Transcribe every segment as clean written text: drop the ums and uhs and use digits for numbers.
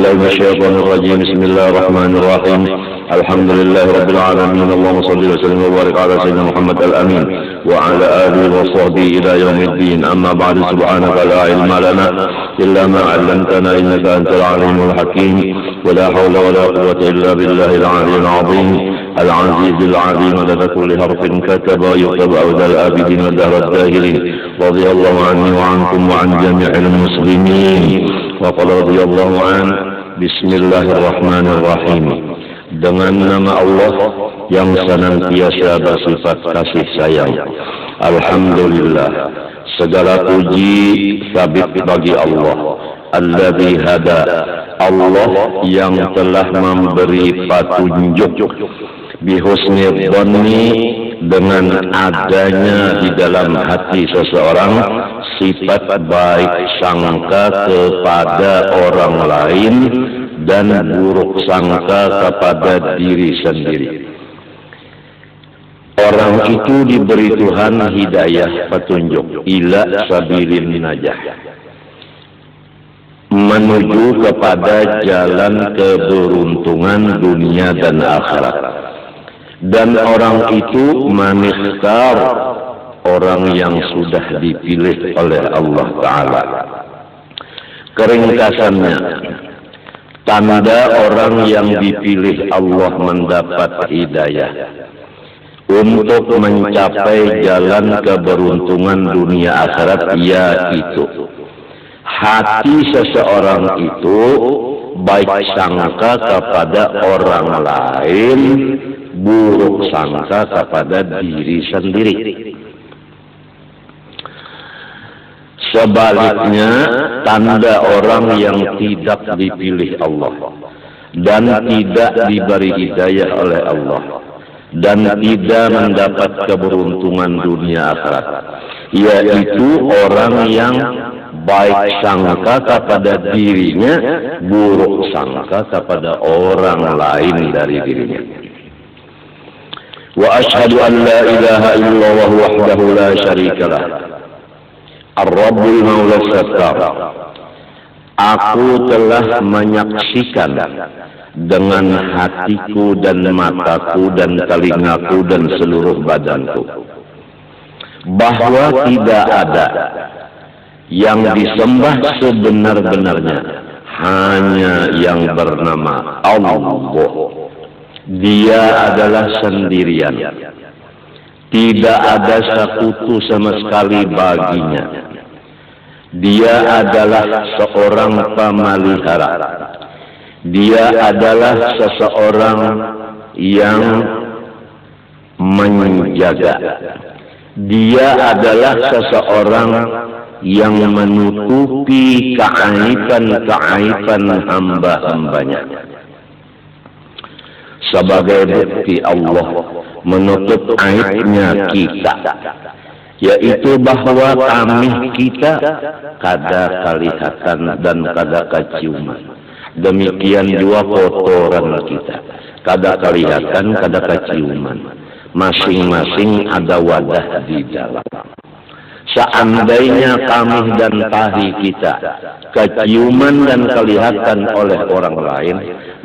بالله من الشيطان الرجيم. بسم الله الرحمن الرحيم. الحمد لله رب العالمين. اللهم صل وسلم وبارك على سيدنا محمد الأمين وعلى آله وصحبه إلى يوم الدين. أما بعد، سبحانك لا علم لنا إلا ما علمتنا إنك أنت العليم الحكيم. ولا حول ولا قوة إلا بالله العلي العظيم العزيز العليم. لدى كل حرف كتب يكتب أودى الآبدين ودهر الداهرين. رضي الله عني وعنكم وعن جميع المسلمين. وقال رضي الله عنه. Bismillahirrahmanirrahim. Dengan nama Allah yang senantiasa bersifat kasih sayang. Alhamdulillah, segala puji sabit bagi Allah. Alladzi hada, Allah yang telah memberi petunjuk. Bihusni dhanni, dengan adanya di dalam hati seseorang sifat baik sangka kepada orang lain dan buruk sangka kepada diri sendiri. Orang itu diberi Tuhan hidayah, petunjuk, ila sabilin najah, menuju kepada jalan keberuntungan dunia dan akhirat. Dan orang itu manikhtar, orang yang sudah dipilih oleh Allah Ta'ala. Keringkasannya, tanda orang yang dipilih Allah mendapat hidayah untuk mencapai jalan keberuntungan dunia akhirat, yaitu hati seseorang itu baik sangka kepada orang lain, buruk sangka kepada diri sendiri. Sebaliknya, tanda orang yang tidak dipilih Allah dan tidak diberi hidayah oleh Allah dan tidak mendapat keberuntungan dunia akhirat, yaitu orang yang baik sangka kepada dirinya, buruk sangka kepada orang lain dari dirinya. Wa ashhadu an la ilaha illallah wahdahu la syarikalah, Ar-Rabbul Maula Sattar. Aku telah menyaksikan dengan hatiku dan mataku dan telingaku dan seluruh badanku bahwa tidak ada yang disembah sebenar-benarnya hanya yang bernama Allah. Dia adalah sendirian, tidak ada sekutu sama sekali baginya. Dia adalah seorang pemelihara. Dia adalah seseorang yang menjaga. Dia adalah seseorang yang menutupi keaiban-keaiban hamba-hambanya. Sebagai bukti Allah menutup aibnya kita, yaitu bahwa kami kita kada kelihatan dan kada keciuman. Demikian juga kotoran kita, kada kelihatan, kada keciuman. Masing-masing ada wadah di dalam. Seandainya kami dan tahi kita keciuman dan kelihatan oleh orang lain,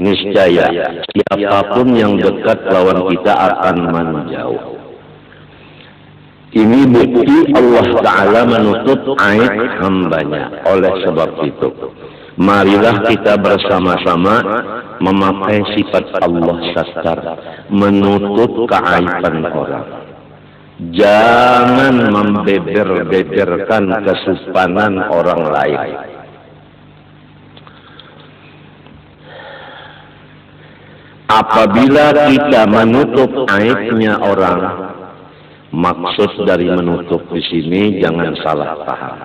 niscaya siapapun yang dekat lawan kita akan menjauh. Ini bukti Allah Ta'ala menutup aib hambanya. Oleh sebab itu, marilah kita bersama-sama memakai sifat Allah Sattar, menutup keaiban orang. Jangan membeber-beberkan kesumpanan orang lain. Apabila kita menutup aibnya orang, maksud dari menutup di sini jangan salah paham.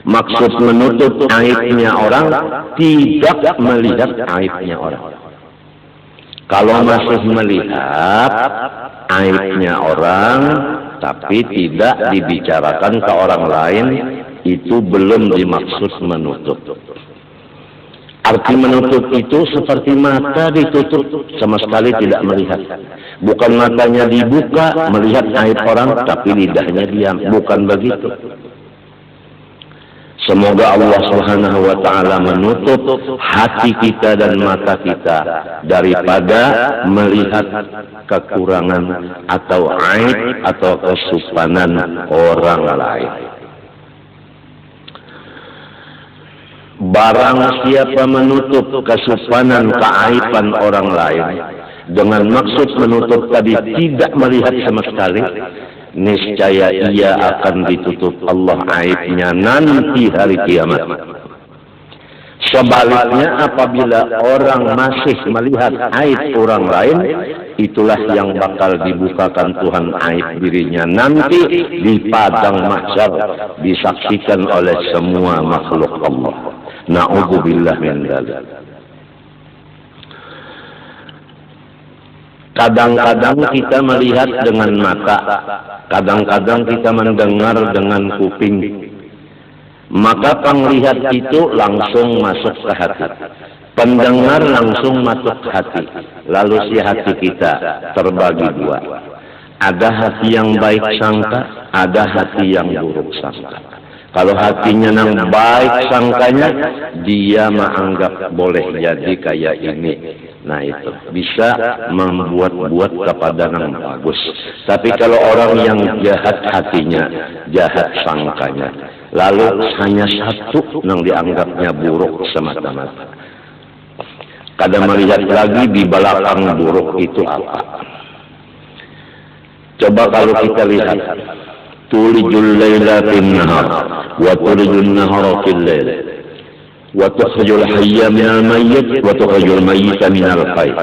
Maksud menutup aibnya orang tidak melihat aibnya orang. Kalau masih melihat aibnya orang tapi tidak dibicarakan ke orang lain, itu belum dimaksud menutup. Arti menutup itu seperti mata ditutup, sama sekali tidak melihat. Bukan matanya dibuka melihat aib orang tapi lidahnya diam, bukan begitu. Semoga Allah Subhanahu wa Ta'ala menutup hati kita dan mata kita daripada melihat kekurangan atau aib atau kesupanan orang lain. Barang siapa menutup kesupanan keaiban orang lain dengan maksud menutup tadi tidak melihat sama sekali, niscaya ia akan ditutup Allah aibnya nanti hari kiamat. Sebaliknya, apabila orang masih melihat aib orang lain, itulah yang bakal dibukakan Tuhan aib dirinya nanti di padang mahsyar, disaksikan oleh semua makhluk Allah. Na'udzubillah min dzalik. Kadang-kadang kita melihat dengan mata, kadang-kadang kita mendengar dengan kuping. Maka penglihat itu langsung masuk ke hati, pendengar langsung masuk ke hati. Lalu si hati kita terbagi dua. Ada hati yang baik sangka, ada hati yang buruk sangka. Kalau hatinya yang baik sangkanya, dia menganggap boleh jadi kayak ini. Nah itu bisa membuat-buat kepada yang bagus. Tapi kalau orang yang jahat hatinya, jahat sangkanya, lalu hanya satu yang dianggapnya buruk semata-mata. Kadang melihat lagi di belakang buruk itu apa. Coba kalau kita lihat, tulijul laila fin nahar wa tulijul nahara fil lail wa tukhrijul hayya minal mayyit wa tukhrijul mayyita minal hayy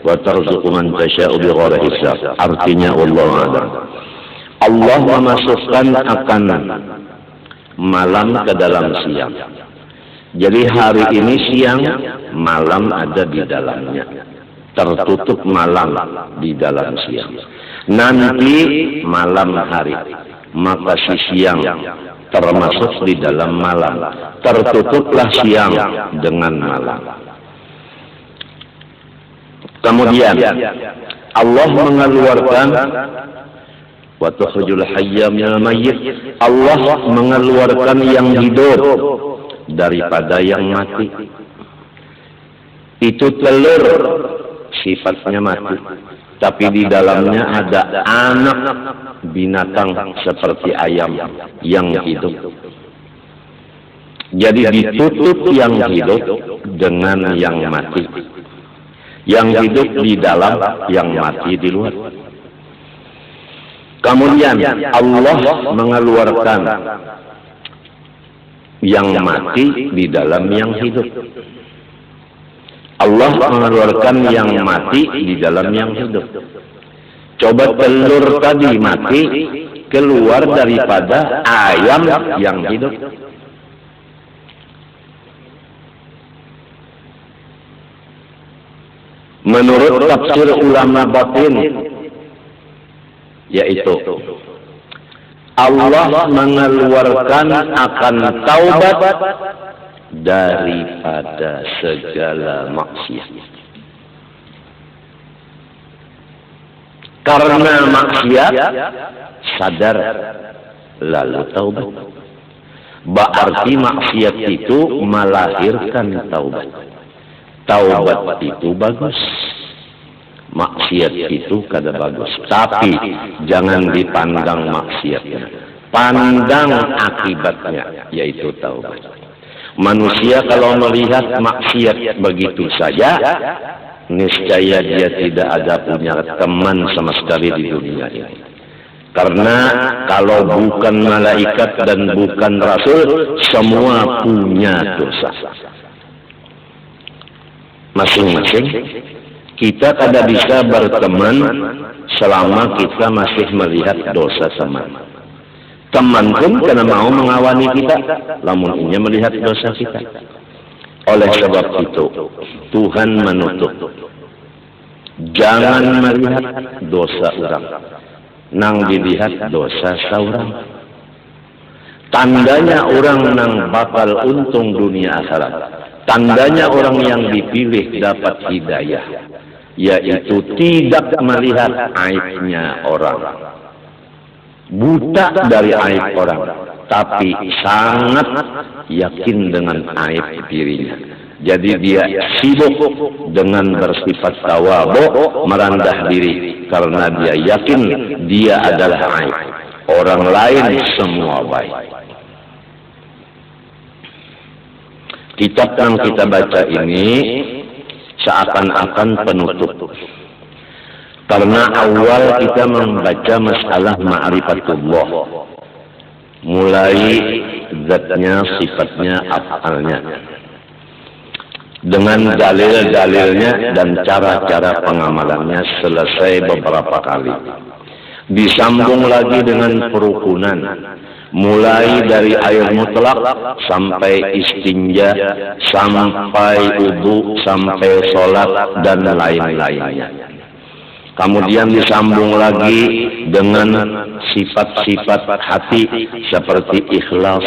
wa tarzuqu man tasha'u bighairi hisab. Artinya wallahu a'lam. Allah memasukkan akan malam ke dalam siang. Jadi hari ini siang, malam ada di dalamnya. Tertutup malam di dalam siang. Nanti malam hari, maka si siang termasuk di dalam malam. Tertutuplah siang dengan malam. Kemudian Allah mengeluarkan wa tukhrijul hayya minal mayyit. Allah mengeluarkan yang hidup daripada yang mati. Itu telur sifatnya mati, tapi di dalamnya ada anak binatang seperti ayam yang hidup. Jadi ditutup yang hidup dengan yang mati. Yang hidup di dalam, yang mati di luar. Kemudian Allah mengeluarkan yang mati di dalam yang hidup. Allah mengeluarkan yang mati di dalam yang hidup. Coba telur tadi mati keluar daripada ayam yang hidup. Menurut tafsir ulama batin, yaitu Allah mengeluarkan akan taubat daripada segala maksiat. Karena maksiat sadar lalu taubat. Berarti maksiat itu melahirkan taubat. Taubat itu bagus. Maksiat itu kada bagus. Tapi jangan dipandang maksiatnya. Pandang akibatnya, yaitu taubat. Manusia kalau melihat maksiat begitu saja, niscaya dia tidak ada punya teman sama sekali di dunia ini. Karena kalau bukan malaikat dan bukan rasul, semua punya dosa. Masing-masing kita kada bisa berteman selama kita masih melihat dosa teman. Teman pun karena mau mengawani kita, namun ia melihat dosa kita. Oleh sebab itu, Tuhan menutup. Jangan melihat dosa orang, nang dilihat dosa seorang. Tandanya orang nang bakal untung dunia akhirat. Tandanya orang yang dipilih dapat hidayah, yaitu tidak melihat aibnya orang. Buta dari aib orang, tapi sangat yakin dengan aib dirinya. Jadi dia sibuk dengan bersifat tawadhu, merendah diri karena dia yakin dia adalah aib. Orang lain semua baik. Kitab yang kita baca ini seakan-akan penutup. Karena awal kita membaca masalah ma'rifatullah. Mulai zatnya, sifatnya, af'alnya. Dengan dalil-dalilnya dan cara-cara pengamalannya selesai beberapa kali. Disambung lagi dengan perukunan. Mulai dari air mutlak sampai istinja, sampai wudu, sampai sholat dan lain-lainnya. Kemudian disambung lagi dengan sifat-sifat hati seperti ikhlas,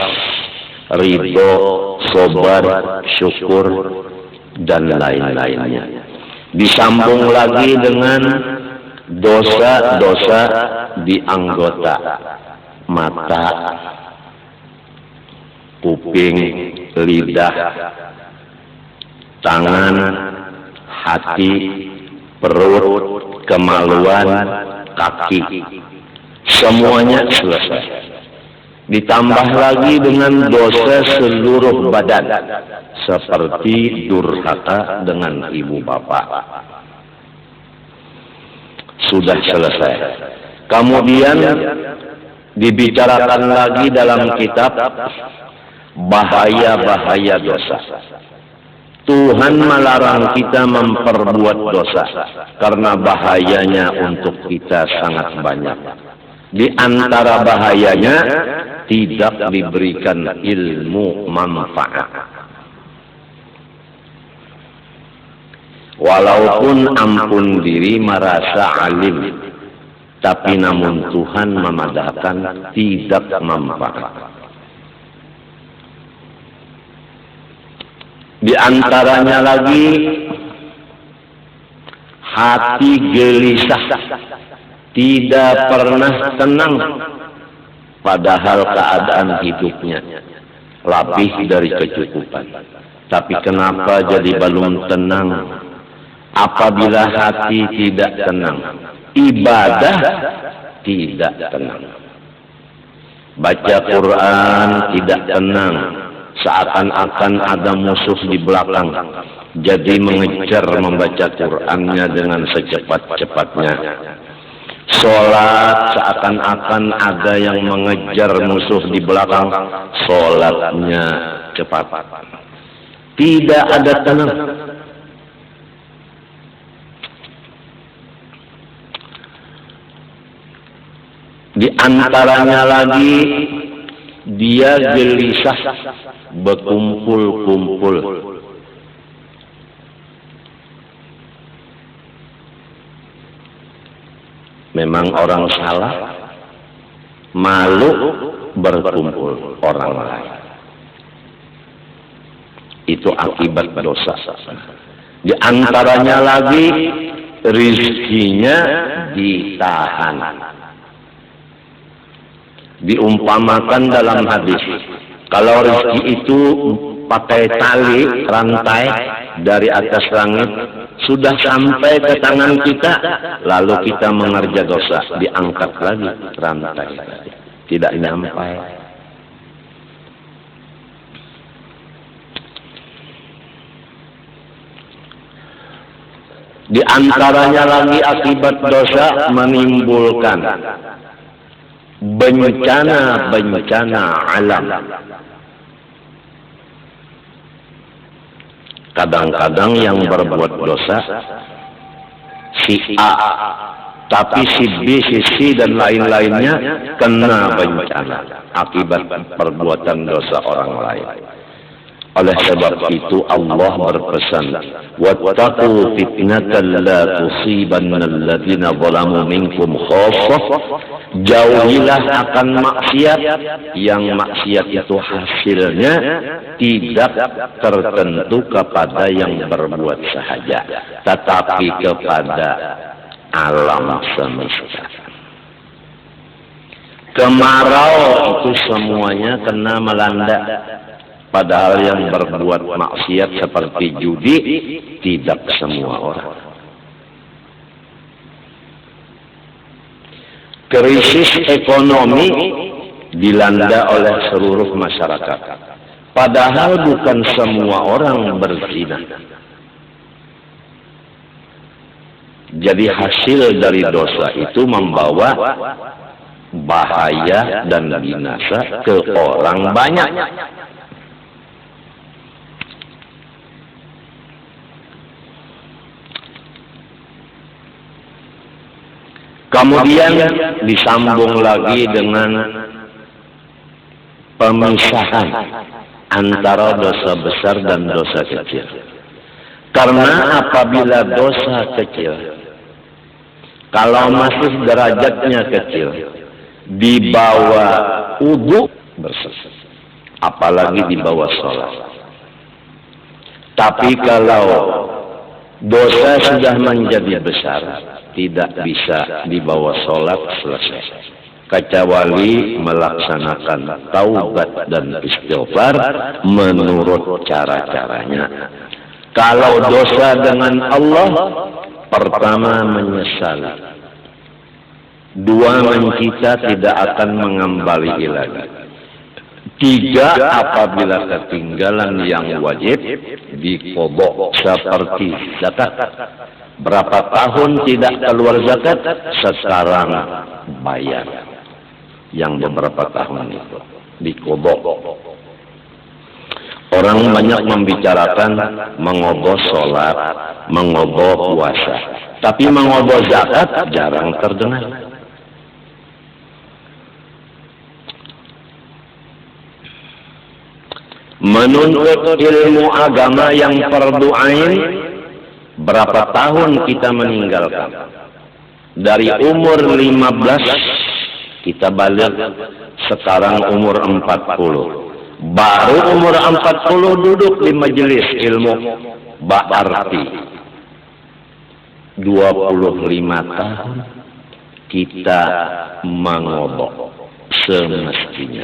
ridho, sabar, syukur dan lain-lainnya. Disambung lagi dengan dosa-dosa di anggota mata, kuping, lidah, tangan, hati, perut, kemaluan, kaki. Semuanya selesai. Ditambah lagi dengan dosa seluruh badan, seperti durhaka dengan ibu bapak. Sudah selesai. Kemudian dibicarakan lagi dalam kitab bahaya-bahaya dosa. Tuhan melarang kita memperbuat dosa karena bahayanya untuk kita sangat banyak. Di antara bahayanya tidak diberikan ilmu manfaat. Walaupun ampun diri merasa alim, tapi namun Tuhan memadahkan tidak manfaat. Di antaranya lagi hati gelisah, tidak pernah tenang, padahal keadaan hidupnya lebih dari kecukupan. Tapi kenapa jadi belum tenang? Apabila hati tidak tenang, ibadah tidak tenang. Baca Quran tidak tenang, seakan-akan ada musuh di belakang. Jadi mengejar membaca Qurannya dengan secepat-cepatnya. Sholat seakan-akan ada yang mengejar musuh di belakang. Sholatnya cepat. Tidak ada tenang. Di antaranya lagi dia gelisah berkumpul-kumpul. Memang orang salah, malu berkumpul orang lain. Itu akibat dosa. Di antaranya lagi rizkinya ditahan. Diumpamakan dalam hadis, kalau rezeki itu pakai tali rantai dari atas langit sudah sampai ke tangan kita, lalu kita mengerja dosa, diangkat lagi rantai, tidak nyampai. Di antaranya lagi akibat dosa menimbulkan bencana-bencana alam. Kadang-kadang yang berbuat dosa si A, tapi si B, si C dan lain-lainnya kena bencana akibat perbuatan dosa orang lain. Oleh sebab itu Allah berpesan, wattaqu fitnatan la tusibanna alladziina zalamu minkum khassah. Jauhilah akan maksiat yang maksiat itu hasilnya tidak tertentu kepada yang berbuat sahaja, tetapi kepada alam semesta. Kemarau itu semuanya kena melanda. Padahal yang berbuat maksiat seperti judi tidak semua orang. Krisis ekonomi dilanda oleh seluruh masyarakat. Padahal bukan semua orang berzina. Jadi hasil dari dosa itu membawa bahaya dan binasa ke orang banyak. Kemudian disambung lagi dengan pemisahan antara dosa besar dan dosa kecil. Karena apabila dosa kecil, kalau masih derajatnya kecil, di bawah wudu bersih, apalagi di bawah sholat. Tapi kalau dosa sudah menjadi besar, tidak bisa dibawa sholat selesai, kecuali melaksanakan taubat dan istighfar menurut cara-caranya. Kalau dosa dengan Allah, pertama menyesali, dua mencita tidak akan mengembali lagi, tiga apabila ketinggalan yang wajib diqodho seperti zakat. Berapa tahun tidak keluar zakat, sekarang bayar yang beberapa tahun itu diqodho. Orang banyak membicarakan mengodoh sholat, mengodoh puasa, tapi mengodoh zakat jarang terdengar. Menuntut ilmu agama yang fardu ain, berapa tahun kita meninggalkan? Dari umur 15 kita balik, sekarang umur 40. Baru umur 40 duduk di majelis ilmu, berarti 25 tahun kita mengodok semestinya.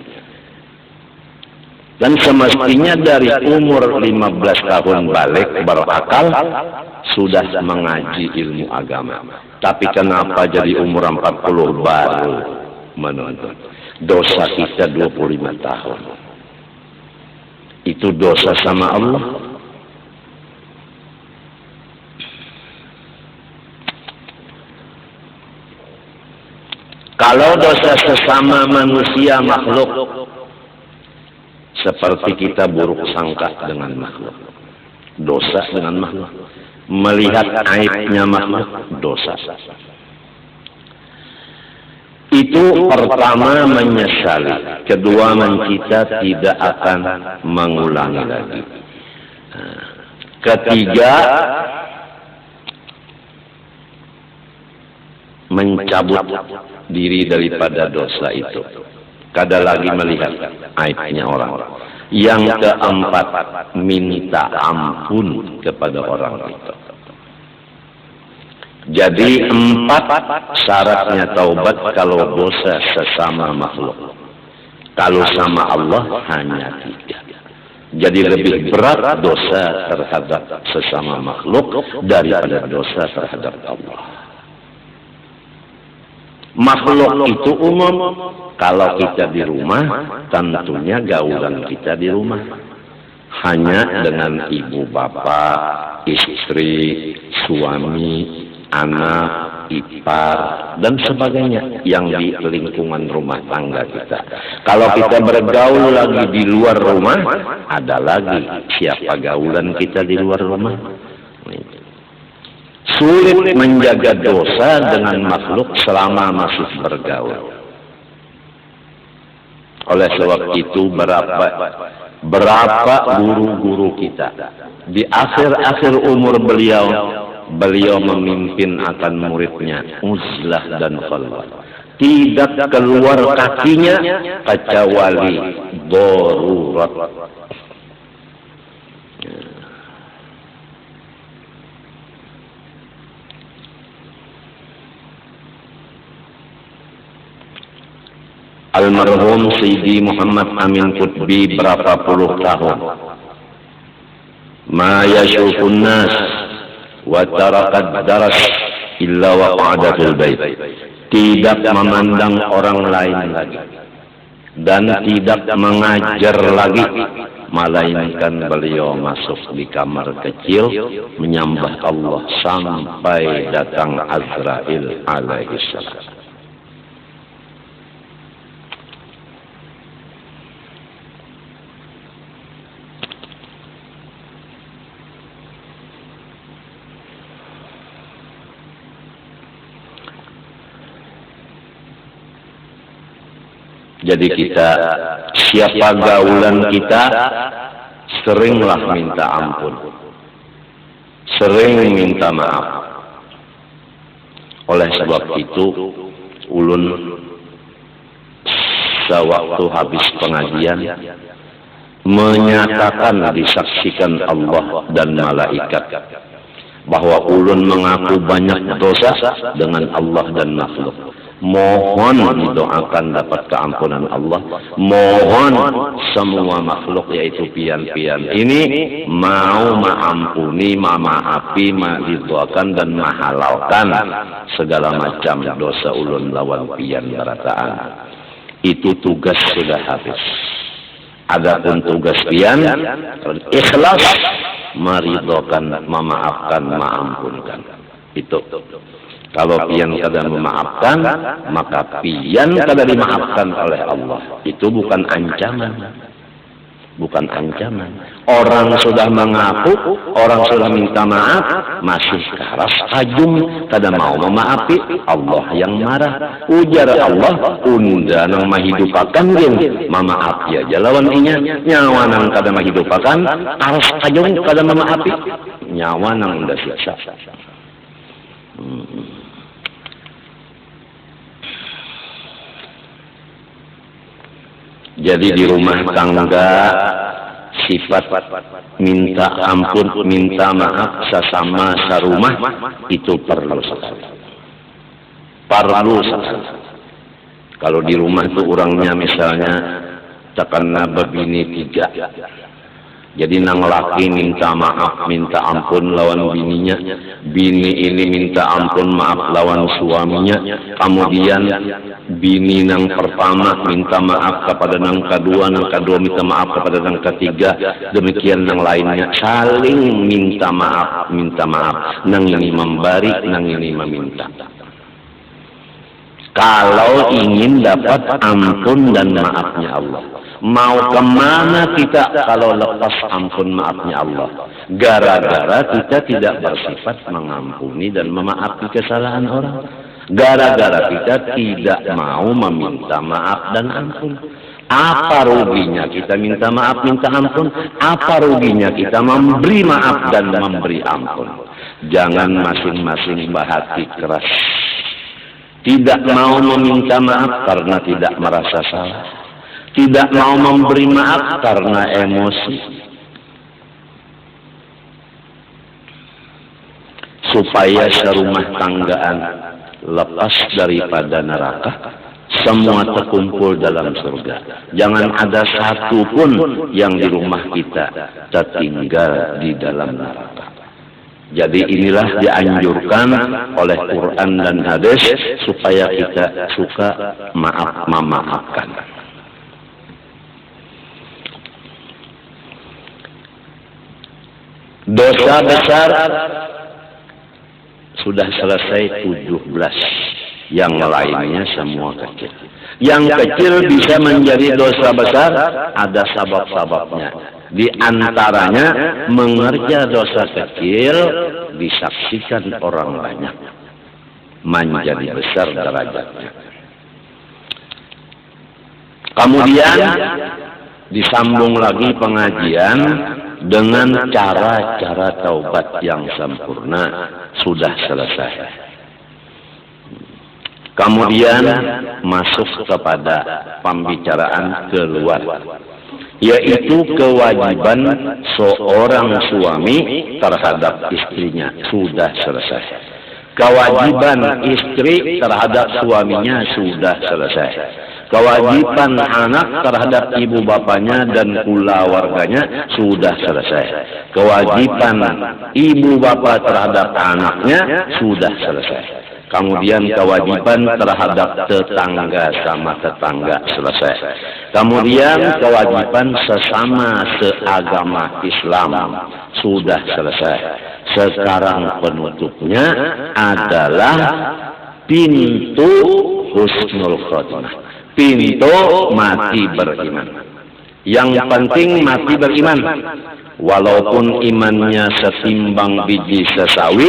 Dan semestinya dari umur 15 tahun balik berakal, sudah mengaji ilmu agama. Tapi kenapa jadi umur 40 baru menuntut? Dosa kita 25 tahun. Itu dosa sama Allah. Kalau dosa sesama manusia makhluk, seperti kita buruk sangka dengan makhluk, dosa dengan makhluk, melihat aibnya makhluk, dosa. Itu pertama menyesali, kedua mencita tidak akan mengulangi lagi, ketiga mencabut diri daripada dosa itu, kada lagi melihat aibnya orang. Yang keempat, minta ampun kepada orang itu. Jadi 4 syaratnya taubat kalau dosa sesama makhluk. Kalau sama Allah hanya 3. Jadi lebih berat dosa terhadap sesama makhluk daripada dosa terhadap Allah. Makhluk itu umum. Kalau kita di rumah, tentunya gaulan kita di rumah hanya dengan ibu bapak, istri, suami, anak, ipar, dan sebagainya yang di lingkungan rumah tangga kita. Kalau kita bergaul lagi di luar rumah, ada lagi siapa gaulan kita di luar rumah. Sulit menjaga dosa dengan makhluk selama masih bergaul. Oleh sebab itu berapa guru-guru kita di akhir-akhir umur beliau memimpin akan muridnya uzlah dan khalwat. Tidak keluar kakinya kecuali darurat. almarhum Sayyidi Muhammad Amin Qutbi berapa puluh tahun. Ma yashufun nas wa taraqad daras illa waqa'ada fil bait. Tidak memandang orang lain lagi dan tidak mengajar lagi, melainkan beliau masuk di kamar kecil menyembah Allah sampai datang Azrail alaihissalam. Jadi kita, siapa gaulan kita, seringlah minta ampun, sering minta maaf. Oleh sebab itu, ulun sewaktu habis pengajian menyatakan, disaksikan Allah dan malaikat bahwa ulun mengaku banyak dosa dengan Allah dan makhluk. Mohon didoakan dapat keampunan Allah. Mohon semua makhluk yaitu pian-pian ini mau mengampuni, memaafi, meridhoakan dan menghalalkan segala macam dosa ulun lawan pian berataan. Itu tugas sudah habis. Adapun tugas pian ikhlas, meridhoakan, memaafkan, mengampunkan. Itu. Kalau pian kada memaafkan, maka pian kada dimaafkan oleh Allah. Itu bukan ancaman. Bukan ancaman. Orang sudah mengaku, orang sudah minta maaf, masih keras tajung, kada mau memaafi, Allah yang marah. Ujar Allah, unda nang mahidupakan gen, mamaaf ya jalawan inya, nyawa nang kada mahidupakan, keras tajung kada memaafi, nyawa nang unda siksa. Jadi di rumah tangga sifat minta ampun, minta maaf sesama sarumah itu perlu sekali. Perlu sekali. Kalau di rumah itu orangnya misalnya terkena bebini 3. Jadi nang laki minta maaf, minta ampun lawan bininya, bini ini minta ampun maaf lawan suaminya, kemudian bini nang pertama minta maaf kepada nang kedua minta maaf kepada nang ketiga, demikian nang lainnya saling minta maaf, nang ini memberi, nang ini meminta. Kalau ingin dapat ampun dan maafnya Allah, mau kemana kita kalau lepas ampun maafnya Allah? Gara-gara kita tidak bersifat mengampuni dan memaafi kesalahan orang. Gara-gara kita tidak mau meminta maaf dan ampun. Apa ruginya kita minta maaf, minta ampun? Apa ruginya kita memberi maaf dan memberi ampun? Jangan masing-masing bahati keras. Tidak mau meminta maaf karena tidak merasa salah. Tidak mau memberi maaf karena emosi. Supaya serumah tanggaan lepas daripada neraka, semua terkumpul dalam surga. Jangan ada satu pun yang di rumah kita tertinggal di dalam neraka. Jadi inilah dianjurkan oleh Quran dan hadis supaya kita suka memaafkan. Dosa besar sudah selesai 17. Yang lainnya semua kecil. Yang kecil bisa menjadi dosa besar, ada sabab-sababnya. Di antaranya mengerja dosa kecil disaksikan orang banyak, menjadi besar derajatnya. Kemudian disambung lagi pengajian dengan cara-cara taubat yang sempurna sudah selesai. Kemudian masuk kepada pembicaraan keluar, yaitu kewajiban seorang suami terhadap istrinya sudah selesai. Kewajiban istri terhadap suaminya sudah selesai. Kewajiban anak terhadap ibu bapanya dan keluarganya sudah selesai. Kewajiban ibu bapak terhadap anaknya sudah selesai. Kemudian kewajiban terhadap tetangga sama tetangga selesai. Kemudian kewajiban sesama seagama Islam sudah selesai. Sekarang penutupnya adalah pintu husnul khotimah. Pintu mati beriman. Yang penting mati beriman. Walaupun imannya setimbang biji sesawi,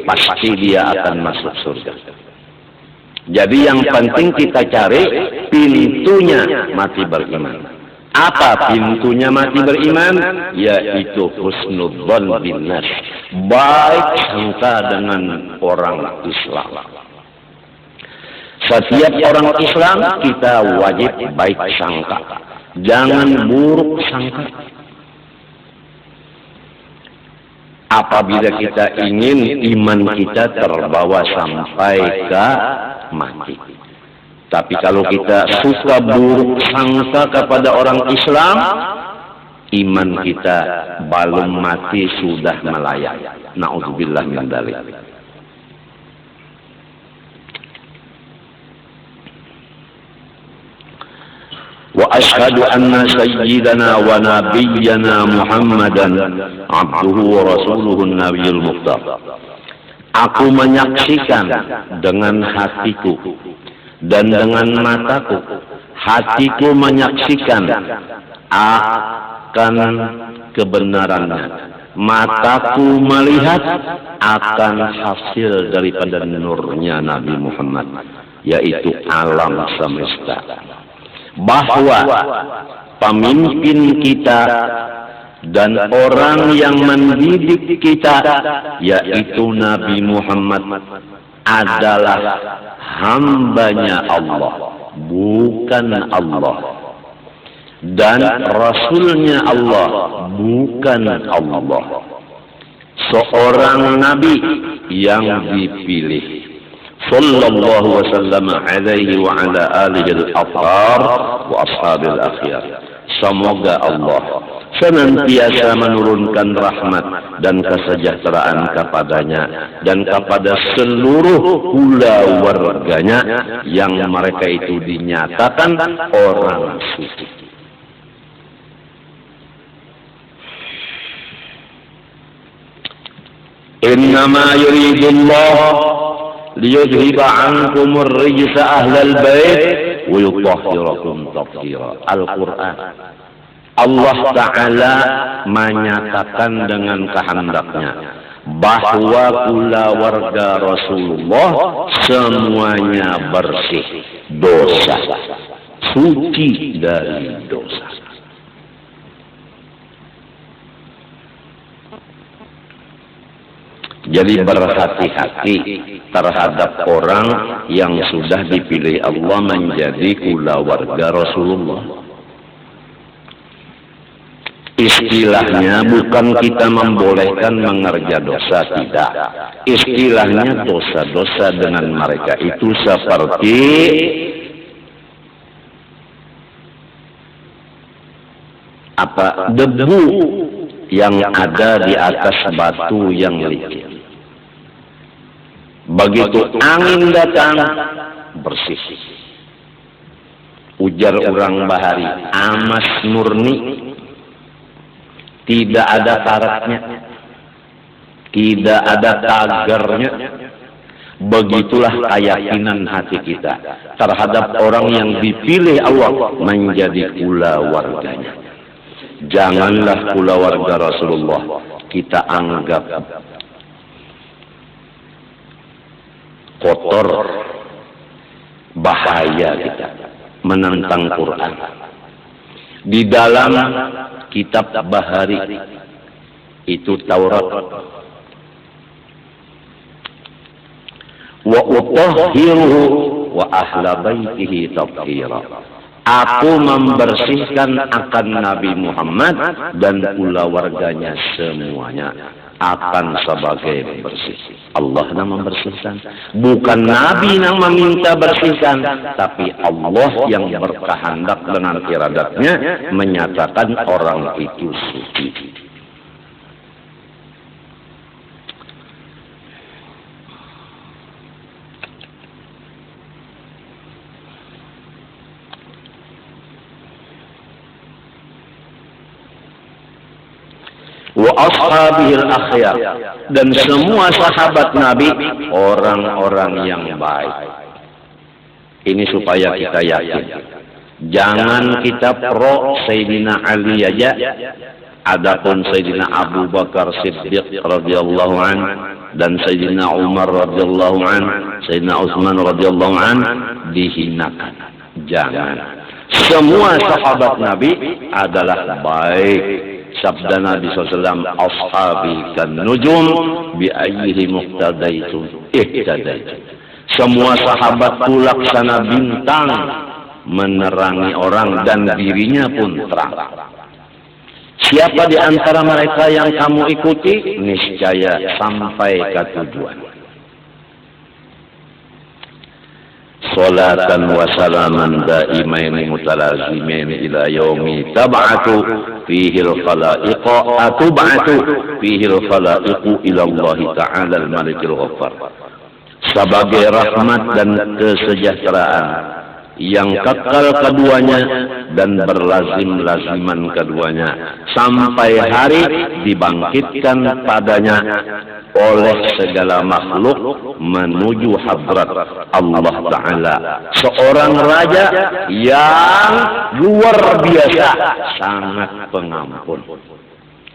pasti dia akan masuk surga. Jadi yang penting kita cari pintunya mati beriman. Apa pintunya mati beriman? Yaitu husnudzon binnas. Baik sangka dengan orang Islam. Setiap orang Islam kita wajib baik sangka. Jangan buruk sangka. Apabila kita ingin iman kita terbawa sampai ke mati. Tapi kalau kita suka buruk sangka kepada orang Islam, iman kita belum mati sudah melayang. Na'udzubillah min dzalik. وأشهد أن سيدنا ونبينا محمدا عبده ورسوله النبي المختار. Aku menyaksikan dengan hatiku dan dengan mataku. Hatiku menyaksikan akan kebenarannya. Mataku melihat akan hasil daripada nurnya Nabi Muhammad, yaitu alam semesta. Bahwa pemimpin kita dan orang yang mendidik kita, yaitu Nabi Muhammad, adalah hambanya Allah, bukan Allah, dan Rasulnya Allah, bukan Allah. Seorang Nabi yang dipilih. Sallallahu wasallam alaihi wa ala alihi al-athhar wa ashabil akhyar. Semoga Allah senantiasa menurunkan rahmat dan kesejahteraan kepadanya dan kepada seluruh keluarganya yang mereka itu dinyatakan orang suci. Innama yuridullah liyudhiba ankumur rijsa ahlal bait wa yutahhirakum tathira. Al-Qur'an. Allah Ta'ala menyatakan dengan kehendaknya bahwa keluarga Rasulullah semuanya bersih dosa, suci dari dosa. Jadi berhati-hati terhadap orang yang sudah dipilih Allah menjadi keluarga Rasulullah. Istilahnya bukan kita membolehkan mengerja dosa, tidak. Istilahnya dosa-dosa dengan mereka itu seperti debu yang ada di atas batu yang licin. Begitu angin datang, bersih. Ujar orang Bahari, amas murni, tidak ada karatnya, tidak ada tagarnya. Begitulah keyakinan hati kita terhadap orang yang dipilih Allah menjadi keluarganya. Janganlah keluarga Rasulullah kita anggap kotor, bahaya kita menentang Quran. Di dalam kitab Bahari itu Taurat, wa utahhiruhu wa ahla baitihi tathira. Aku membersihkan akan Nabi Muhammad dan pula warganya semuanya akan sebagai bersih. Allah yang membersihkan, bukan Nabi yang meminta bersihkan, tapi Allah yang berkehendak dengan iradatnya menyatakan orang itu suci. Wa ashabihil akhyar, dan semua sahabat Nabi orang-orang yang baik. Ini supaya kita yakin. Jangan kita pro Sayyidina Ali aja. Adapun Sayyidina Abu Bakar Siddiq radhiyallahu an dan Sayyidina Umar radhiyallahu an, Sayyidina Utsman radhiyallahu an dihinakan. Jangan. Semua sahabat Nabi adalah baik. Sabda Nabi SAW, ashabi kan nujum bi ayyihi muqtadaitu ihtadaitu. Semua sahabat laksana bintang menerangi orang dan dirinya pun terang. Siapa di antara mereka yang kamu ikuti, niscaya sampai ke tujuan. Salatan wa salaman daimaini mutalazimin ila yaumi tab'atu fihi al-khalaiqa atub'atu fihi al-khalaiqu ila Allah Ta'ala al-Malikil Ghaffar. Sebagai rahmat dan kesejahteraan yang kekal keduanya dan berlazim-laziman keduanya sampai hari dibangkitkan padanya oleh segala makhluk menuju hadrat Allah Ta'ala, seorang raja yang luar biasa, sangat pengampun.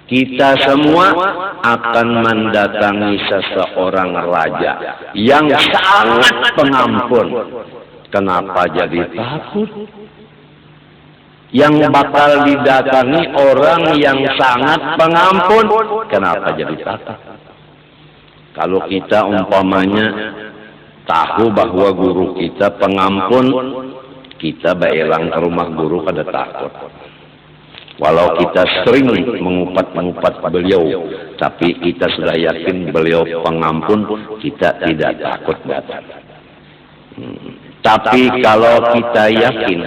Kita semua akan mendatangi seseorang raja yang sangat pengampun. Kenapa jadi takut? Yang bakal didatangi orang yang sangat pengampun, kenapa jadi takut? Kalau kita umpamanya tahu bahwa guru kita pengampun, kita baelang ke rumah guru pada takut. Walau kita sering mengupat-ngupat beliau, tapi kita sudah yakin beliau pengampun, kita tidak takut datang. Tapi kalau kita yakin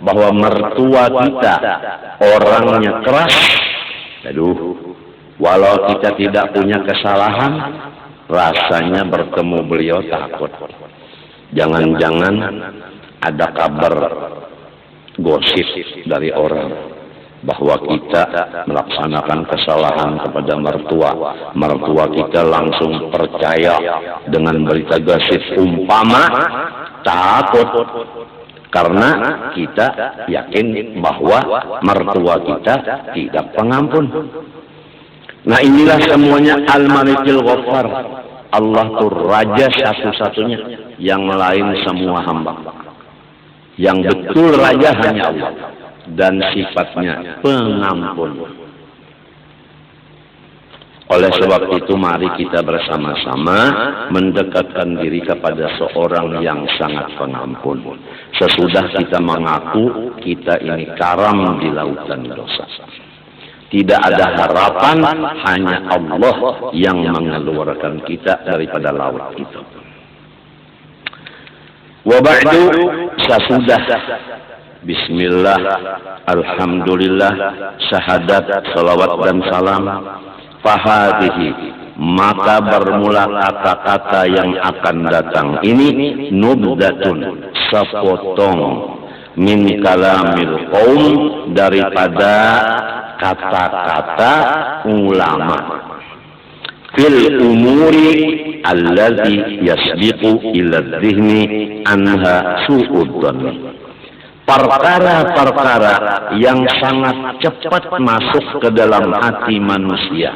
bahwa mertua kita orangnya keras, walau kita tidak punya kesalahan, rasanya bertemu beliau takut. Jangan-jangan ada kabar gosip dari orang bahwa kita melaksanakan kesalahan kepada mertua. Mertua kita langsung percaya dengan berita gosip, umpama takut. Karena kita yakin bahwa mertua kita tidak pengampun. Nah, inilah semuanya Al-Malikil Ghaffar. Allah itu raja satu-satunya, yang lain semua hamba. Yang betul raja hanya Allah, dan sifatnya pengampun. Oleh sebab itu mari kita bersama-sama mendekatkan diri kepada seorang yang sangat pengampun. Sesudah kita mengaku kita ini karam di lautan dosa. Tidak ada harapan, hanya Allah yang mengeluarkan kita daripada laut itu. Wa ba'du, sesudah bismillah, alhamdulillah, syahadat, salawat dan salam, fahadihi, maka bermula kata-kata yang akan datang ini nubdatun, sepotong min kalamil qaum, daripada kata-kata ulama fil umuri allazi yasbiqu ila dhihni anha su'uddhan, perkara-perkara yang sangat cepat masuk ke dalam hati manusia.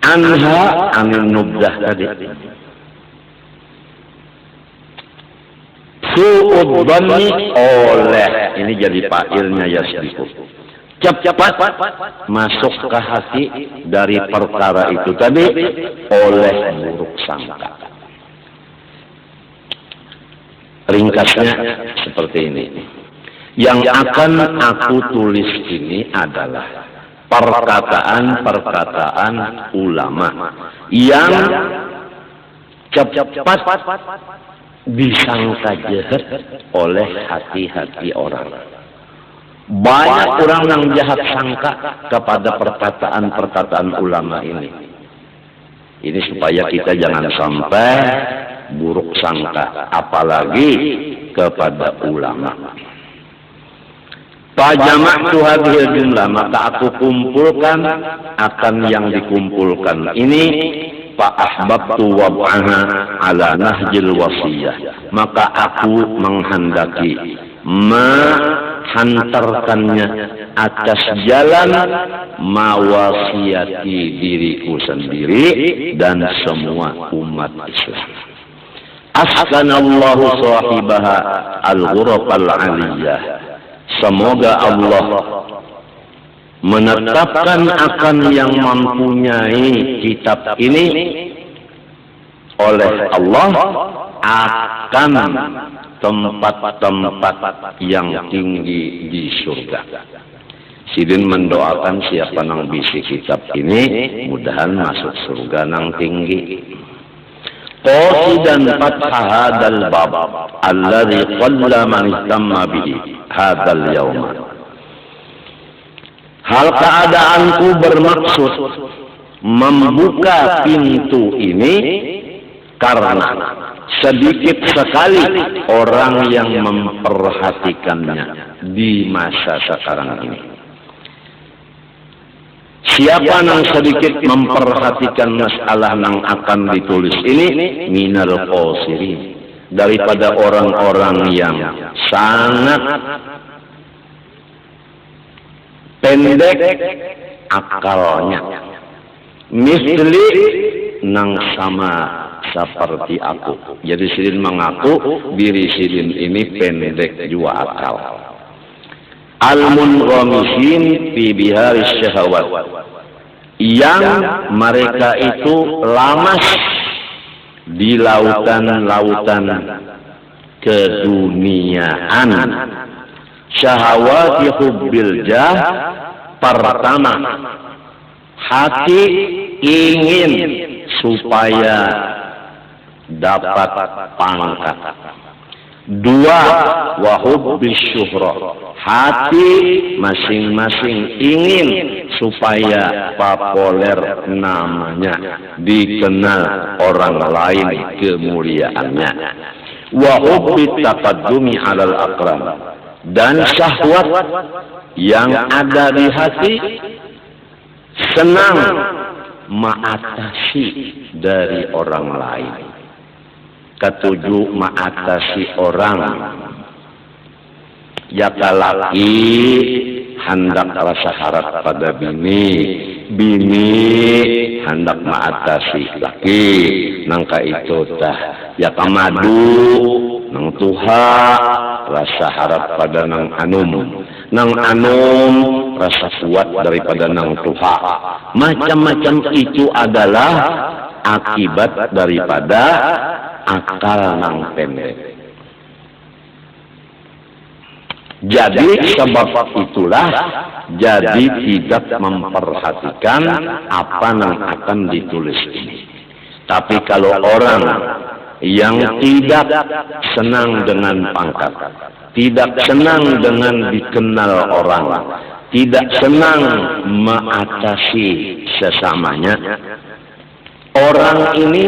Anha anin nubdah tadi. Su'uddhani, oleh, ini jadi fa'ilnya yasbiqu. Cepat masuk ke hati dari perkara itu tadi oleh buruk sangka. Ringkasnya seperti ini. Yang akan aku tulis ini adalah perkataan-perkataan ulama yang cepat disangka jahat oleh hati-hati orang. Banyak orang yang jahat sangka kepada perkataan-perkataan ulama ini. Ini supaya kita jangan sampai buruk sangka, apalagi kepada ulama. Fajama'tu hadhil jumlah, maka aku kumpulkan akan yang dikumpulkan ini. Fa'ahbabtu wab'aha ala nahjil wasiyah, maka aku menghendaki menghantarkannya atas jalan mawasiyati diriku sendiri dan semua umat Islam. Askanallahu sahibaha al-ghurafal aliyah, semoga Allah menetapkan akan yang mempunyai kitab ini oleh Allah akan tempat-tempat yang tinggi di surga. Sidin mendoakan siapa nang bisi kitab ini mudahan masuk surga nang tinggi. Qasidan fatha hadal bab alladhi qalla man ihtamma bihi hadal yawma. Hal keadaanku bermaksud membuka pintu ini karena sedikit sekali orang yang memperhatikannya di masa sekarang ini. Siapa yang sedikit memperhatikan masalah yang akan ditulis ini? Minal qasirin, daripada orang-orang yang sangat pendek akalnya. Misli nang sama seperti aku. Jadi Sidin mengaku diri Sidin ini pendek jua akal. Al-munghamisin fi biharis syahwat, yang mereka itu lamas di lautan-lautan keduniaan. Syahwati hubbil jah, pertama hati ingin supaya dapat pangkat. Dua, wahubbis syuhrah, hati masing-masing ingin supaya populer namanya, dikenal orang lain kemuliaannya. Wahubbit taqaddumi alal aqram, dan syahwat yang ada di hati senang mengatasi dari orang lain. Ketujuh, mengatasi orang. Ya laki hendak rasa harap pada bini, bini hendak mengatasi laki. Nangka itu dah ya kamadu nang tuha rasa harap pada nang anum, nang anum rasa kuat daripada nang tuha. Macam-macam itu adalah akibat daripada akal nang pendek. Jadi sebab itulah jadi tidak memperhatikan apa yang akan ditulis ini. Tapi kalau orang yang tidak senang dengan pangkat, tidak senang dengan dikenal orang, tidak senang mengatasi sesamanya, orang ini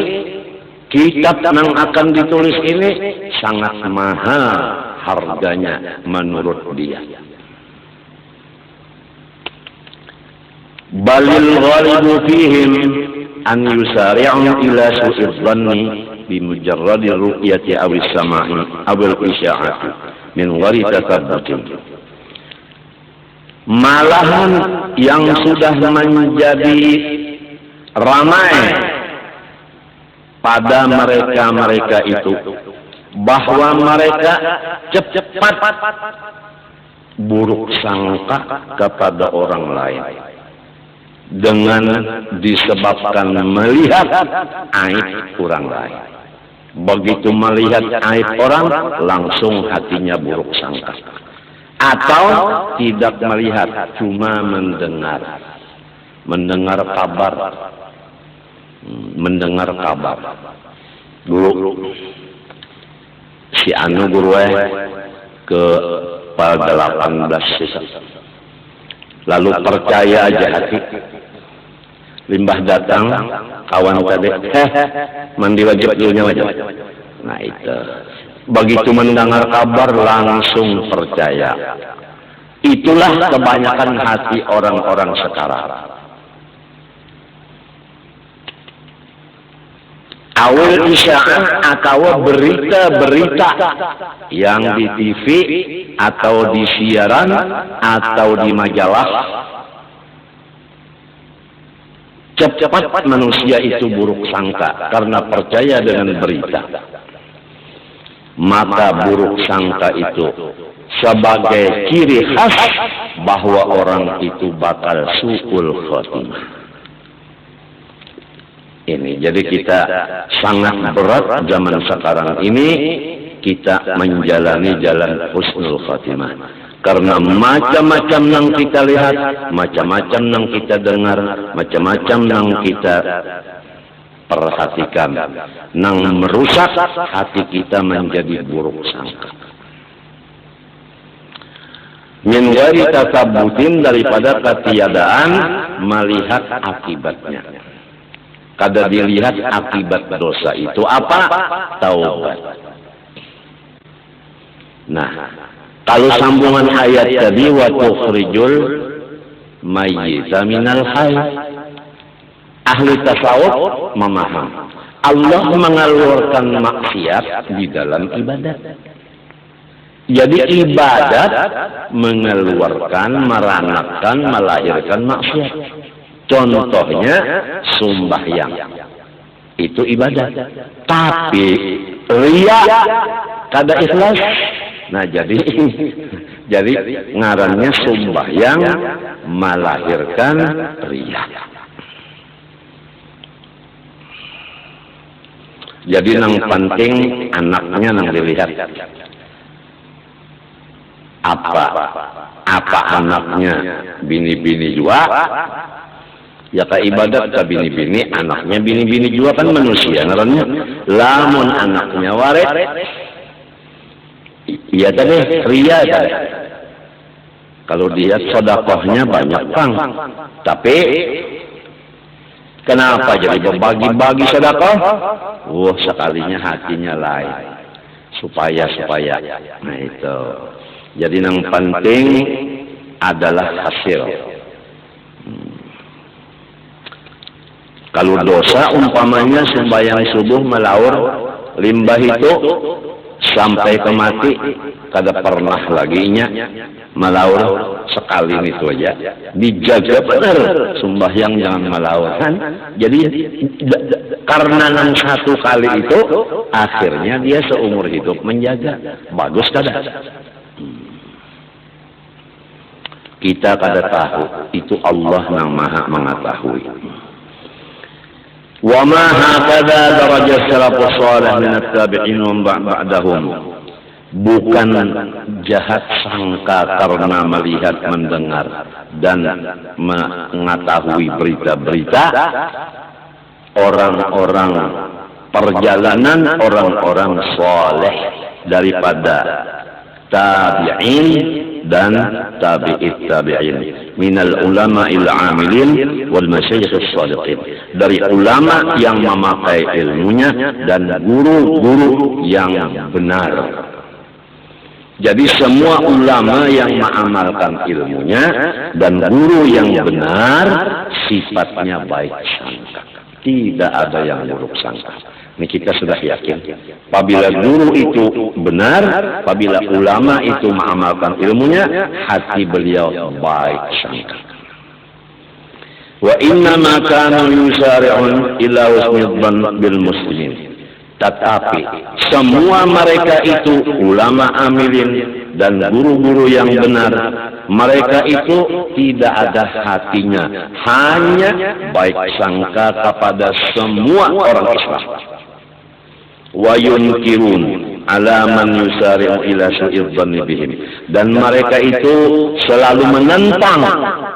kitab yang akan ditulis ini sangat mahal harganya menurut dia. Balil ghalibu fihim an yusari'u ila su'id dhanni bi mujarradi ru'yati aw as-sama'i aw al-isya'ati min ghairi tatabbutin. Malahan yang sudah menjadi ramai pada mereka-mereka itu bahwa mereka cepat buruk sangka kepada orang lain dengan disebabkan melihat aib orang lain. Begitu melihat aib orang, langsung hatinya buruk sangka. Atau tidak melihat, cuma mendengar. Mendengar kabar. Mendengar kabar. Dulu si anu guru ke 18 sisa. Lalu percaya aja hati. Limbah datang, kawan tadi, mandi wajib dulunya wajib. Nah itu, begitu mendengar kabar langsung percaya. Itulah kebanyakan hati orang-orang sekarang. Awal isya'ah atau berita-berita yang di TV atau di siaran atau di majalah, cepat manusia itu buruk sangka karena percaya dengan berita. Maka buruk sangka itu sebagai ciri khas bahwa orang itu bakal su'ul khotimah. Ini jadi kita sangat berat zaman sekarang ini kita menjalani jalan husnul khotimah. Karena macam-macam yang kita lihat, macam-macam yang kita dengar, macam-macam yang kita perhatikan, yang merusak hati kita menjadi buruk sangka. Min ghairi tasabbutin, daripada ketiadaan melihat akibatnya. Kada dilihat akibat dosa itu apa? Taubat. Nah, kalau sambungan ayat tadi, wa tukhrijul mayyita minal hayy. Ahli tasawuf memaham Allah mengeluarkan maksiat di dalam ibadat. Jadi ibadat mengeluarkan, meranakan, melahirkan maksiat. Contohnya sembahyang. Itu ibadat. Tapi riya kada ikhlas. Nah jadi ngarannya sembahyang melahirkan riya. Jadi yang penting anaknya yang dilihat. Apa anaknya bini-bini juga? Ya ka ibadat ka bini-bini, anaknya bini-bini juga kan manusia ngarannya. Lamun anaknya waret, iya tadi ria tadi. Kalau dia sedekahnya banyak Kang, tapi kenapa jadi berbagi-bagi sedekah? Wah sekalinya hatinya lain, supaya. Nah itu. Jadi yang penting adalah hasil. Kalau dosa umpamanya sembahyang subuh melaur limbah itu sampai ke mati, kada pernah laginya melaur sekali itu aja. Dijaga benar sembahyang jangan melaur kan. Jadi karena yang satu kali itu akhirnya dia seumur hidup menjaga. Bagus kada? Kita kada tahu, itu Allah yang Maha mengetahui. Wa ma hakadha darajat salafus salih min at-tabi'in wa ba'dahum. Bukan jahat sangka karena melihat, mendengar dan mengetahui berita-berita orang-orang perjalanan orang-orang saleh daripada tabi'in dan tabi'in minal ulama'il amilin wal masyayikhis shalihin, dari ulama yang memakai ilmunya dan guru-guru yang benar. Jadi semua ulama yang mengamalkan ilmunya dan guru yang benar sifatnya baik sangka, tidak ada yang buruk sangka. Ini kita sudah yakin. Apabila guru itu benar, apabila ulama itu mengamalkan ilmunya, hati beliau baik sangka. Wa inna ma kanu yusari'un ila husnidhan bil muslimin. Tetapi semua mereka itu ulama amilin dan guru-guru yang benar, mereka itu tidak ada hatinya, hanya baik sangka kepada semua orang Islam. wa yunkirun ala man yusari'u ila su'idh dhanni bihim, dan mereka itu selalu menentang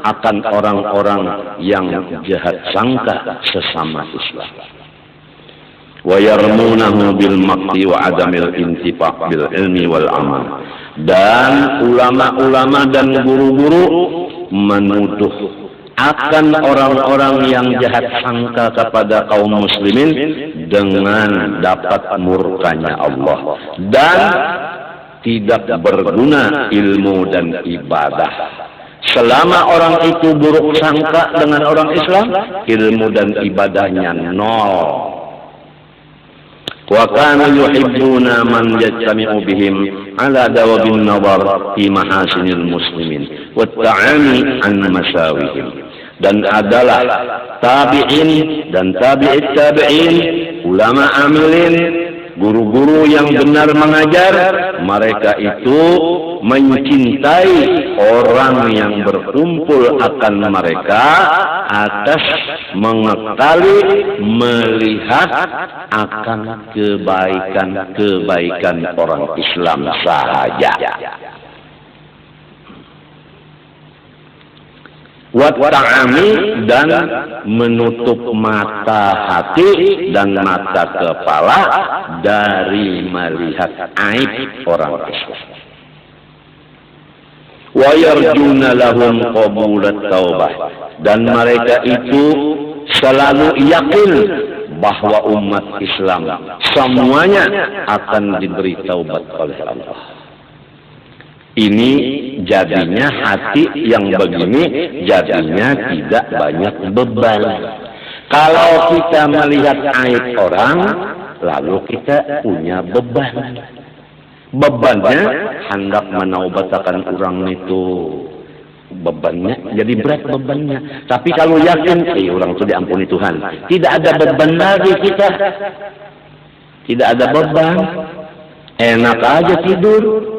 akan orang-orang yang jahat sangka sesama Islam. Wa yarmunahu bil maqti wa adamil intifa' bil ilmi wal amal, dan ulama-ulama dan guru-guru menuduh akan orang-orang yang jahat sangka kepada kaum muslimin dengan dapat murkanya Allah dan tidak berguna ilmu dan ibadah. Selama orang itu buruk sangka dengan orang Islam, ilmu dan ibadahnya nol. Wa kanu yuhibbuna man yajtami'u bihim ala dawabin nazar fi mahasinil muslimin wa ta'ami an masawihim. Dan adalah tabi'in dan tabi'it tabi'in, ulama amilin, guru-guru yang benar mengajar, mereka itu mencintai orang yang berkumpul akan mereka atas mengekali melihat akan kebaikan-kebaikan orang Islam sahaja. Wata'ami, dan menutup mata hati dan mata kepala dari melihat aib orang Islam. Wa yarjuna lahum qabulat taubah, dan mereka itu selalu yakin bahwa umat Islam semuanya akan diberi taubat oleh Allah. Ini jadinya hati yang begini jadinya tidak banyak beban. Kalau kita melihat aib orang, lalu kita punya beban. Bebannya hendak menaubatakan orang itu, bebannya jadi berat bebannya. Tapi kalau yakin orang itu diampuni Tuhan, tidak ada beban lagi kita. Tidak ada beban, enak aja tidur.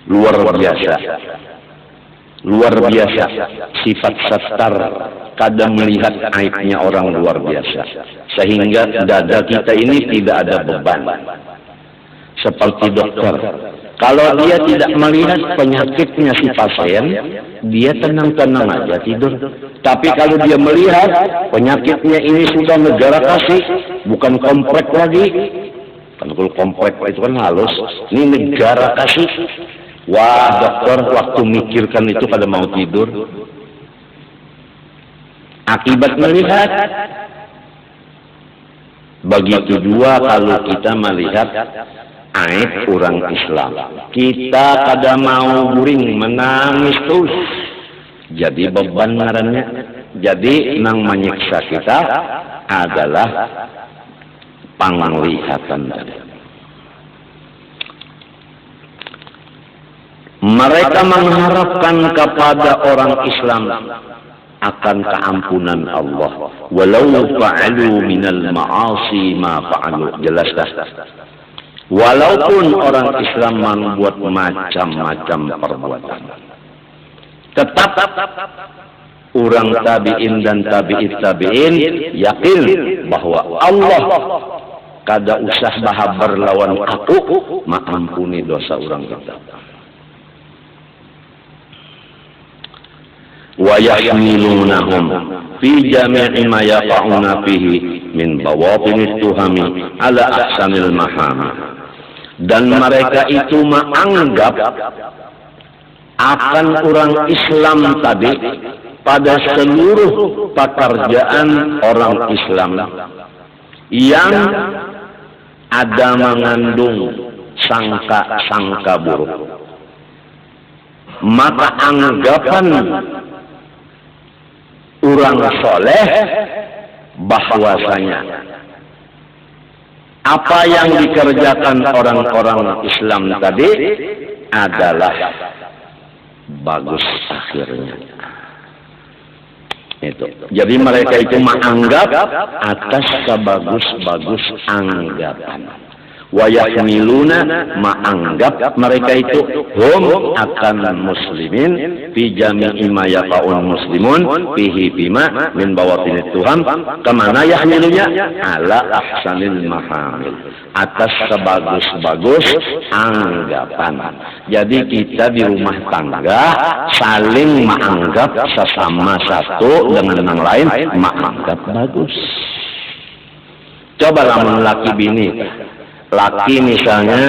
Luar biasa sifat sattar, kadang melihat aibnya orang luar biasa, sehingga dada kita ini tidak ada beban. Seperti dokter, kalau dia tidak melihat penyakitnya si pasien, dia tenang-tenang aja tidur. Tapi kalau dia melihat penyakitnya ini sudah negara kasih, bukan komplek lagi. Kalau komplek itu kan halus, ini negara kasih. Wah, dokter waktu mikirkan itu pada mau tidur. Akibat melihat. Begitu juga kalau kita melihat aib orang Islam, kita pada mau guring, menangis terus. Jadi beban ngarannya. Jadi nang menyiksa kita adalah penglihatan tadi. Mereka mengharapkan kepada orang Islam akan keampunan Allah. Walau fa'alu minal ma'asi ma fa'alu. Jelas dah. Walaupun orang Islam membuat macam-macam perbuatan, tetap orang tabi'in dan tabi'it tabi'in yakin bahwa Allah kada usah bahas berlawan aku, maampuni dosa orang kita. Wa yahmilunahum fi jami'i ma yaqa'una fihi min bawatinit tuhami ala ahsanil mahami, dan mereka itu menganggap akan orang Islam tadi pada seluruh pekerjaan orang Islam yang ada mengandung sangka-sangka buruk, maka anggapan orang soleh bahwasanya apa yang dikerjakan orang-orang Islam tadi adalah bagus akhirnya. Itu. Jadi mereka itu menganggap atas kebagus-bagus anggapan. wa yahmiluna menganggap mereka itu hum akan muslimin fi jami'i ma yaqaun muslimun fihi bima min bawatin tuham kemana yahmilunya ala ahsanil mahamil atas sebagus-bagus anggapan. Jadi kita di rumah tangga saling menganggap sesama satu dengan yang lain menganggap bagus. Coba lamun laki bini, laki misalnya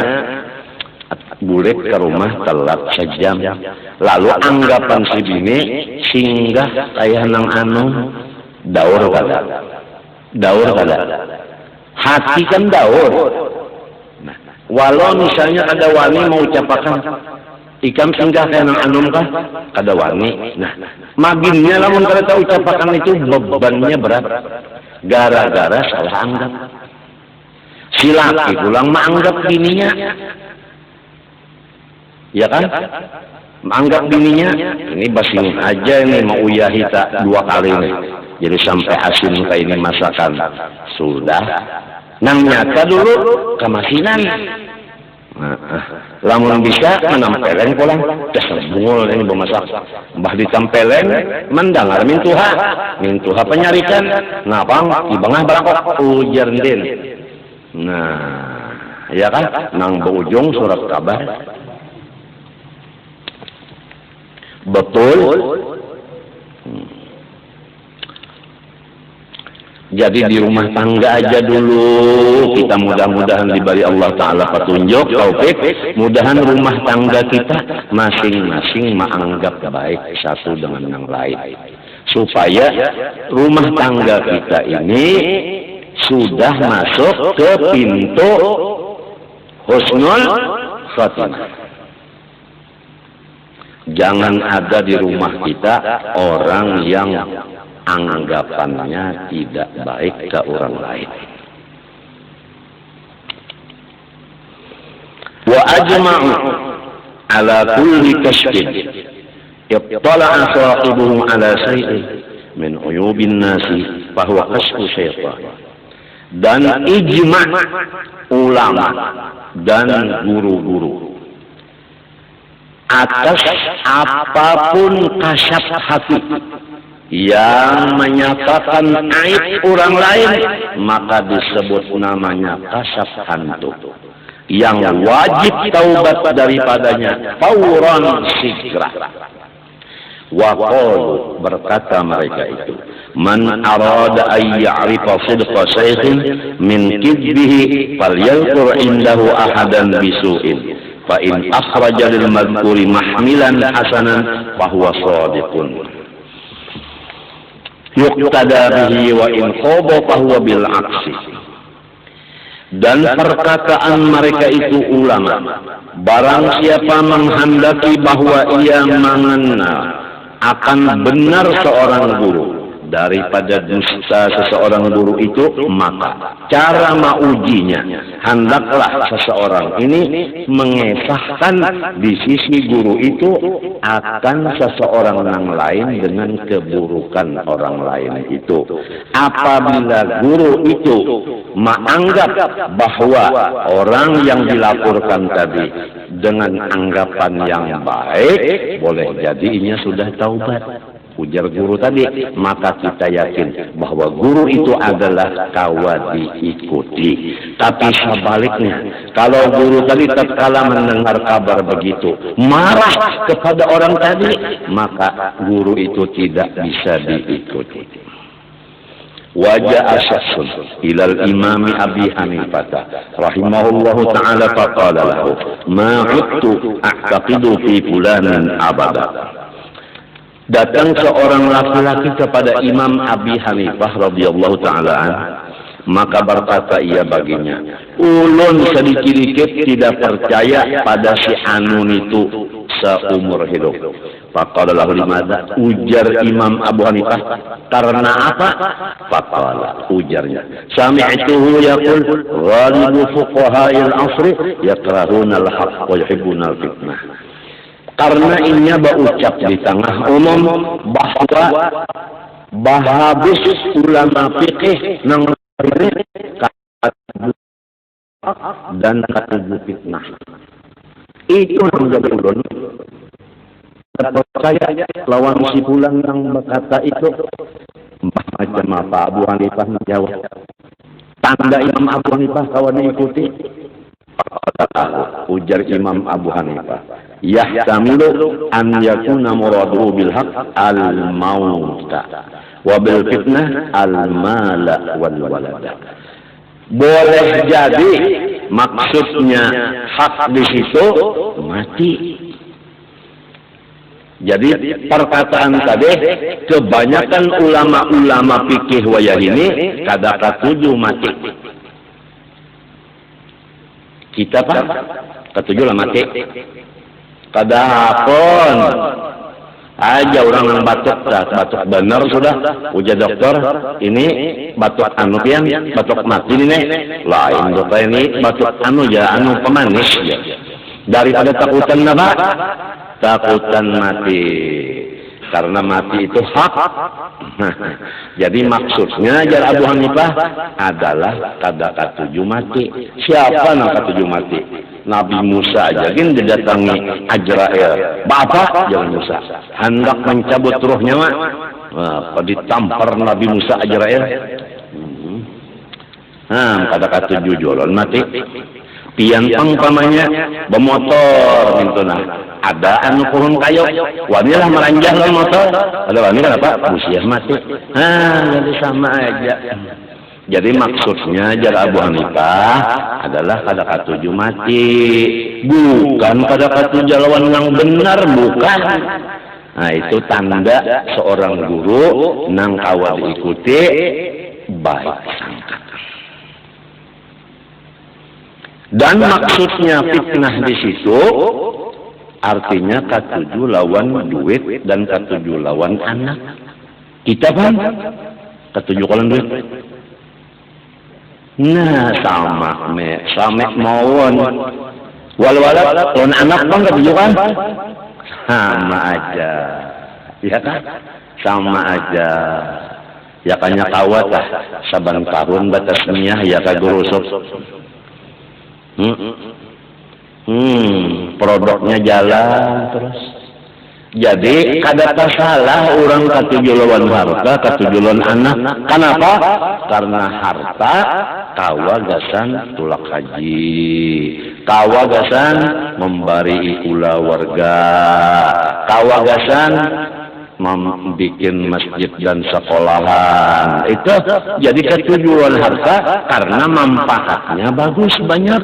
bulik ke rumah telat sejam, lalu anggapan si bini singgah kayak nang anu daur kada, hati kan daur. Nah, walau misalnya ada wani mau ucapakan ikam singgah kayak nang anum kah ada wani, nah maginnya lamun kada ucapakan itu bebannya berat gara-gara salah anggap. Si laki pulang menganggap bininya, ya kan? Menganggap bininya, ini basing aja ini mau uyahi tak 2 kali ini. Jadi sampai asin kayak ini masakan. Sudah. Nang nyata dulu kemasinan. Lamun bisa menampeleng pulang. Kesebul ini bemasak. Mbah ditampeleng, mendengar mintuha penyarikan. Ngapang, ibangah barangkok ujar din. Nah, ya kan? Nang berujung surat kabar. Betul. Jadi di rumah tangga aja dulu kita mudah-mudahan diberi Allah Ta'ala petunjuk, taufik. Mudahan rumah tangga kita masing-masing menganggap baik satu dengan yang lain. Supaya rumah tangga kita ini sudah masuk ke pintu husnul khatimah. Jangan ada di rumah kita orang yang anggapannya tidak baik ke orang lain. Wa ajma'u ala kulli kashfin ittala'a sahibuhu ala syai'in min uyubin nasi fahuwa kashfu syaitan. Dan ijma' ulama dan guru-guru atas apapun kasat hati yang menyatakan aib orang lain maka disebut namanya kasat hantu yang wajib taubat daripadanya fauran sigra. Waqalu berkata mereka itu man arada ay ya'rifa sidqa shaykhin min kidbihi falyalqur indahu ahadan bisu'in fa in akhraja lil madhkuri mahmilan hasanan fa huwa shadiqun yuqtada bihi wa in khaba fa huwa bil aksi. Dan perkataan mereka itu ulama, barang siapa menghendaki bahwa ia mengenal akan benar seorang guru daripada dusta seseorang guru itu, maka cara maujinya hendaklah seseorang ini mengesahkan di sisi guru itu akan seseorang yang lain dengan keburukan orang lain itu. Apabila guru itu menganggap bahwa orang yang dilaporkan tadi dengan anggapan yang baik, boleh jadinya sudah taubat. Ujar guru tadi, maka kita yakin bahwa guru itu adalah kawan diikuti. Tapi sebaliknya, kalau guru tadi tatkala mendengar kabar begitu, marah kepada orang tadi, maka guru itu tidak bisa diikuti. Wajah syakhsun ilal imami Abi Hanifah rahimahullahu ta'ala faqala lahu ma uttu a'taqidu fi fulanin abada. Datang seorang laki-laki kepada Imam Abi Hanifah radhiyallahu ta'ala, maka berkata ia baginya, ulun sedikit-sedikit tidak percaya pada si Anun itu seumur hidup. Faqala lahu limadza? Ujar Imam Abu Hanifah, karena apa? Faqala, ujarnya, sami'tuhu yaqul ghalibu fuqaha'il asri yakrahuna al-haqq wa yuhibbuna al-fitnah. Karena inya berucap di tengah umum bahwa habis ulama fikih nang dan katujuh fitnah. Itu menjadi ulun terpercaya lawan si pulang yang berkata itu macam apa Abu Hanifah menjawab. Tanda Imam Abu Hanifah kawan ikuti. Ujar Imam Abu Hanifah, yahtamilu an yakuna muraduhu bil haqq al mauta wa bil fitnah al mala wal walada. Boleh jadi maksudnya hak di situ mati. Jadi perkataan tadi kebanyakan ulama-ulama fikih wayah ini kada katuju mati. Kita pak ketujuh lah mati. Kada pun aja orang yang batuk benar sudah. Ujar dokter ini batuk anu pian, batuk mati ini lain dokter ini batuk anu ya anu pemanis ya. Daripada takutan apa? Takutan mati. Karena mati itu hak. Jadi maksudnya jar Abu Hanifah adalah kada katuju mati. Siapa yang katuju mati? Nabi Musa aja kan didatangi Ajrail. Bapak jangan Musa hendak mencabut ruhnya mak. Ditampar Nabi Musa Ajrail. Kada katuju jolon mati. Pian pangpamanya bermotor mintuna. Ada anu pohon kayu, wanilah meranjang lah motor. Ada wani kenapa? Usia mati. Jadi sama aja. Jadi maksudnya jar Abu Hanifah adalah kada katuju mati, bukan kada katuju lawan yang benar, bukan. Nah itu tanda seorang guru nang awal diikuti baik sangka. Dan maksudnya fitnah di situ artinya katuju lawan duit dan katuju lawan anak. Kita kan katuju lawan duit. Nah sama mawon. Wal-walad lawan anak kan katuju kan? Sama aja. Ya kan? Sama aja. Ya kanya kawat lah. Saban tahun batasnya ya kagurusuk. Produknya jalan terus. Jadi kada salah orang katuju lawan harta, katuju lawan anak. Kenapa? Karena harta kawagasan tulak haji, kawagasan membari ikula warga, kawagasan membikin masjid dan sekolahan. Itu jadi ketujuan harta karena manfaatnya bagus banyak.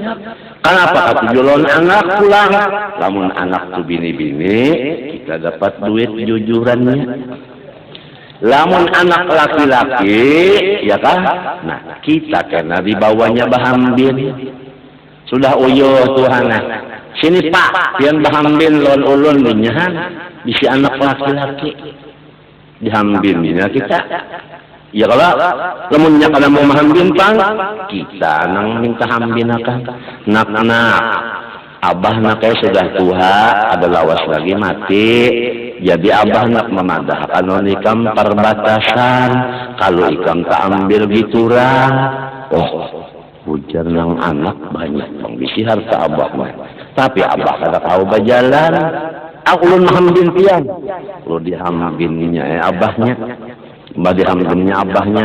Kenapa ketujuan anak pulang? Lamun anak tu bini-bini kita dapat duit jujurannya. Lamun anak laki-laki ya kan? Nah kita kena dibawanya bahambin. Sudah uyuh Tuhan. Sini pak, pian bahambin lon ulun dinyahan. Bisi anak laki-laki dihambinnya kita. Ya kalau lemunnya kada mau mahambin pang, kita nang minta hambin akan. Nak abah nak sudah tua, ada lawas lagi mati. Jadi abah nak memadahkan on ikam perbatasan. Kalau ikam tak ambil giturang, hujan nang anak banyak bang bisi harta abah mah. Tapi abah kada tahu berjalan. Aku ulun mahambin pian. Lu dihambinnya abahnya. Mbak dihambinnya abahnya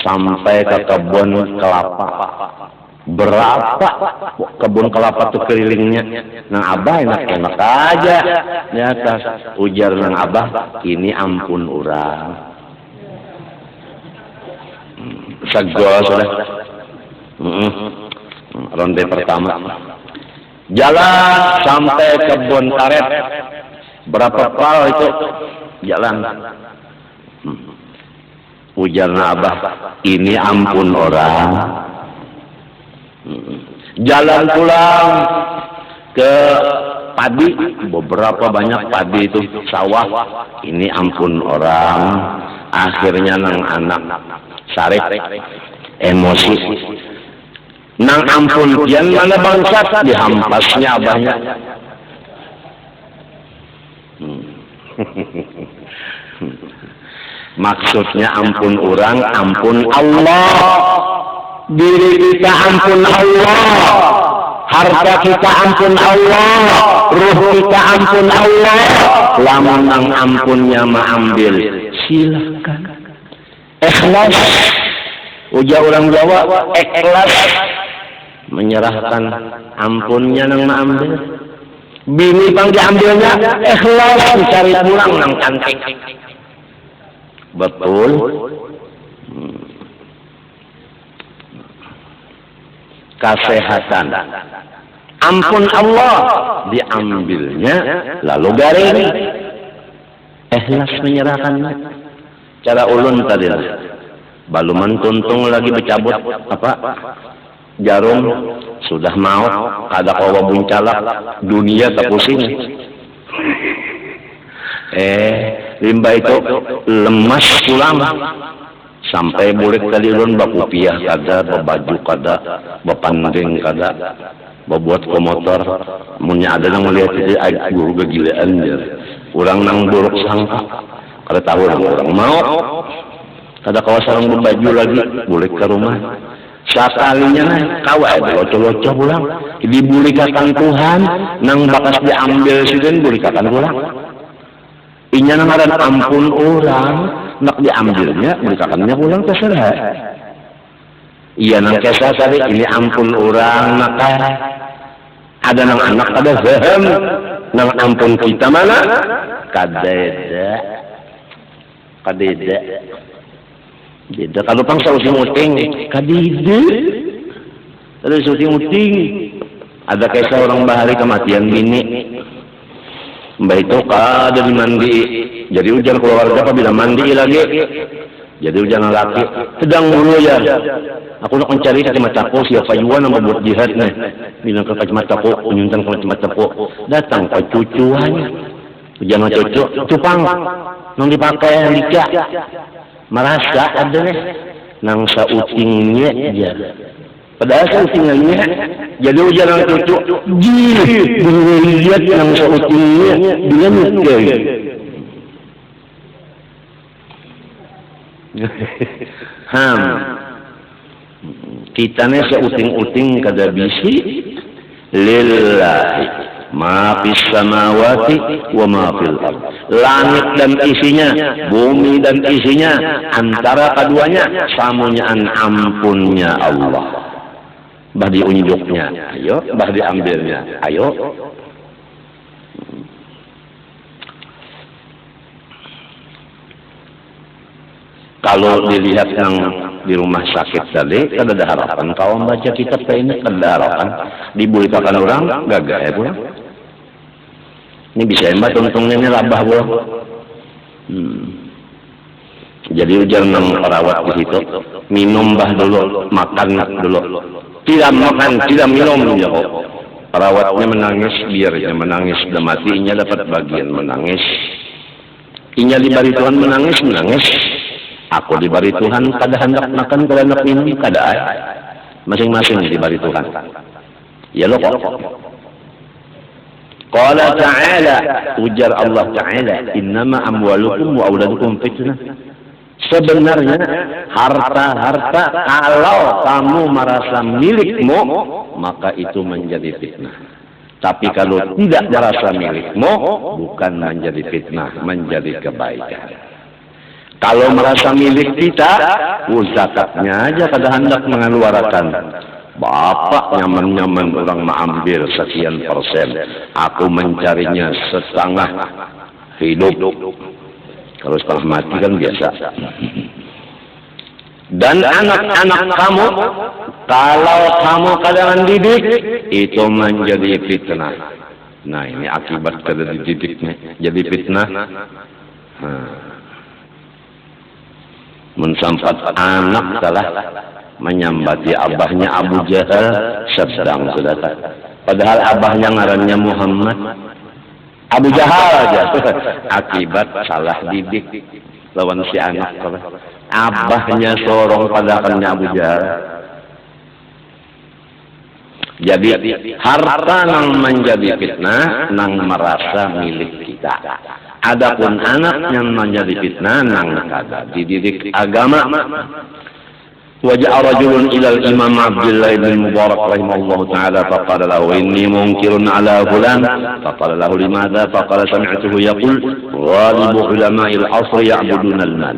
sampai ke kebun kelapa. Berapa kebun kelapa tuh kelilingnya. Nang abah enak-enak aja. Di atas ujar nang abah, ini ampun urang. Segol sudah. Ronde pertama. Jalan sampai kebun karet. Berapa pal itu jalan. Ujarna abah, ini ampun orang. Jalan pulang ke padi, beberapa banyak padi itu sawah. Ini ampun orang. Akhirnya nang anak sarik emosi. Nang ampun kian mana bangsat dihampasnya abahnya. Maksudnya ampun orang, ampun Allah. Diri kita ampun Allah. harta kita ampun Allah, ruh kita ampun Allah. Lamun nang ampunnya mah ambil, silakan. Ikhlas, ujar orang Jawa, ikhlas menyerahkan ampunnya nang mah ambil. Bini pang diambilnya, ikhlas dicari pulang nang cantik. Betul. Kesehatan, ampun Allah diambilnya, lalu garing ikhlas menyerahkannya. Cara ulun tadi lah, baluman tuntung lagi bercabut apa jarum, sudah mau ada kawa buncalak dunia tak pusing. Limbah itu lemas tulang sampai bulik tadi ulun bakupiah kada, babaju kada, bapanding kada, babuat ke motor. Munnya ada yang melihat itu guru kegilaan dia. Orang nang buruk sangka, kada tahu orang mau. Kada kawasan berbaju lagi, bulik ke rumah. Sekalinya kawai locok-locok pulang, dibulikakan Tuhan, nang bakas diambil sidin bulikakan pulang. Inya nang ada ampun orang, nak diambilnya, bulikakannya pulang terserah. Iya nang kesah tadi ini ampun orang, maka ada nang anak ada paham, nang ampun kita mana? Kadeda. Beda kalau pangsa uting uting, kadide. Ada uting uting. Ada kisah orang bahari kematian bini. Mbak itu kada dimandi. Jadi ujar keluarga apabila mandi lagi. Jadi ujar laki. Sedang dulu ya. Aku nak mencari kacamataku siapa Yuan yang membuat jihad nih. Bilang ke kacamataku, menyuntang ke kacamataku. Datang ke cucuannya. Ujar cucu, cupang. Nung dipakai yang dicak. Merasa ada nih nang sautingnya aja. Padahal sautingannya jadi ujaran cucu dilihat nang sautingnya dia mikir. Kita nih sauting-uting kada bisi lillahi ma fis samawati wa ma fil ard. Langit dan isinya, bumi dan isinya, antara keduanya samunyaan ampunnya Allah. Bah diunjuknya, ayo, bah diambilnya, ayo. Kalau dilihat yang di rumah sakit tadi, kada ada harapan. Kawan baca kitab ini kada ada harapan. Dibulikakan orang, gagal ya pulang. Ini bisa mbak tuntungnya ini labah pulang. Jadi ujar nang perawat di situ, minum bah dulu, makan dulu. Tidak makan, tidak minum ya. Perawatnya menangis, biarnya menangis. Sudah mati, inya dapat bagian menangis. Inya diberi Tuhan menangis. Aku diberi Tuhan kada hendak makan, kada hendak minum, kada ada. Masing-masing diberi Tuhan. Ya loh kok. Qala ta'ala, ujar Allah Ta'ala, innama amwalukum wa auladukum fitnah. Sebenarnya harta-harta kalau kamu merasa milikmu, maka itu menjadi fitnah. Tapi kalau tidak merasa milikmu, bukan menjadi fitnah, menjadi kebaikan. Kalau merasa milik kita, zakatnya aja kada hendak mengeluarkan. Bapak nyaman-nyaman orang mengambil sekian persen. Aku mencarinya setengah hidup. Kalau setengah mati kan biasa. Dan anak-anak kamu, kalau kamu kadang didik, itu menjadi fitnah. Nah ini akibat kada dididiknya. Jadi fitnah. Mensampat anak salah menyambati abahnya Abu Jahal sedang sedata. Padahal abahnya ngarannya Muhammad. Abu Jahal aja. Akibat salah didik lawan si anak. Abahnya sorong padakannya Abu Jahal. Jadi harta nang menjadi fitnah nang merasa milik kita. Adapun anak yang menjadi fitnah nang kada dididik agama. وجاء رجل إلى الإمام عبد الله بن المبارك رحمه الله تعالى فقال له إني منكر على فلان فقال له لماذا فقال سمعته يقول غالب علماء العصر يعبدون المال.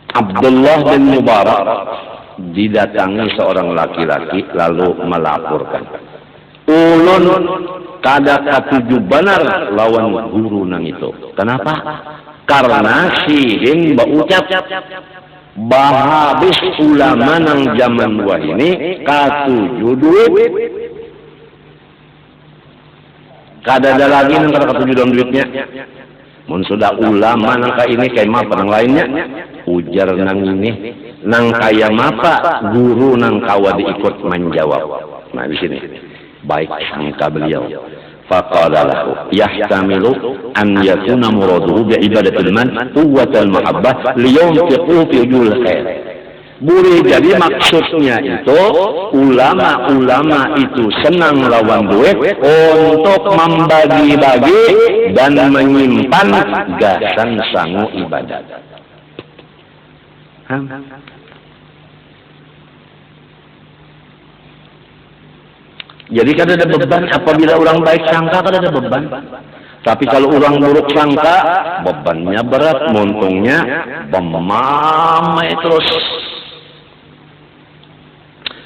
Abdullah bin Mubarak didatangi seorang laki-laki lalu melaporkan, ulun kada katuju benar lawan guru nang itu. Kenapa? Karena siring baucap bahabis ulama nang zaman wah ini katuju duit. Kada ada lagi nang kada katuju dalam duitnya. Mun sudah ulama nang kayak ini kayak apa nang lainnya? Ujar nang ini nang kaya mapa guru nang kawa diikut menjawab. Nah di sini baik sangka beliau. Faqala lahu yahtamilu an yakuna muraduhu bi ibadatil man quwwatal mahabbah liyunfiqu fi ujul khair. Boleh jadi maksudnya itu ulama-ulama itu senang lawan duit untuk membagi-bagi dan menyimpan gasan sangu ibadat. Jadi kada ada beban apabila orang baik sangka kada ada beban. Tapi kalau orang buruk sangka bebannya berat, muntungnya bemamai terus.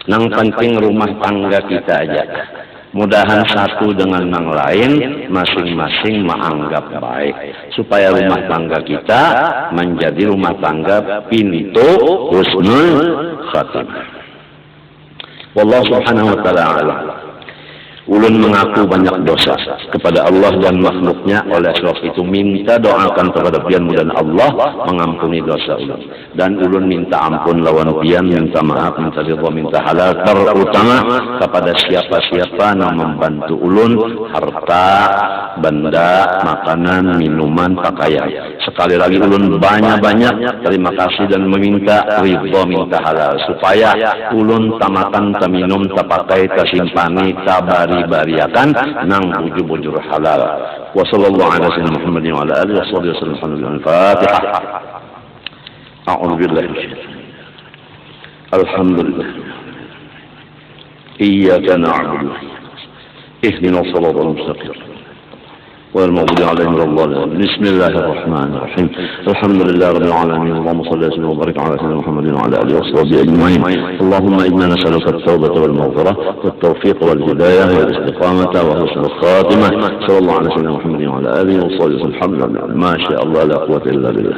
Nang penting rumah tangga kita aja. Mudahan satu dengan yang lain masing-masing menganggap baik supaya rumah tangga kita menjadi rumah tangga pintu husnul khatimah. Wallahu subhanahu wa ta'ala. Ulun mengaku banyak dosa kepada Allah dan makhluknya, oleh sebab itu minta doakan kepada pian mudah Allah mengampuni dosa ulun. Dan ulun minta ampun lawan pian, minta maaf, minta ridha, minta halal, terutama kepada siapa-siapa yang membantu ulun harta, benda, makanan, minuman, pakaian. Sekali lagi ulun banyak-banyak terima kasih dan meminta ridha, minta halal supaya ulun tamakan, taminum, tapakai, tasimpani, tabari bariakan nang bujur-bujur halal. Wa sallallahu ala sayyidina Muhammadin wa ala alihi wa sallam. Al-Fatihah. A'udzu billahi minasyaitonir rajim. Alhamdulillah. Iyyaka na'budu. Ihdinas siratal mustaqim. والمغضوب عليهم ولا الضالين. بسم الله الرحمن الرحيم. الحمد لله رب العالمين. اللهم صل وسلم وبارك على سيدنا محمد وعلى اله وصحبه اجمعين. اللهم انا نسالك التوبه والمغفره والتوفيق والهدايه والاستقامه وحسن الخاتمه. صلى الله على سيدنا محمد وعلى اله وصحبه وسلم. الحمد لله ما شاء الله لا قوه الا بالله.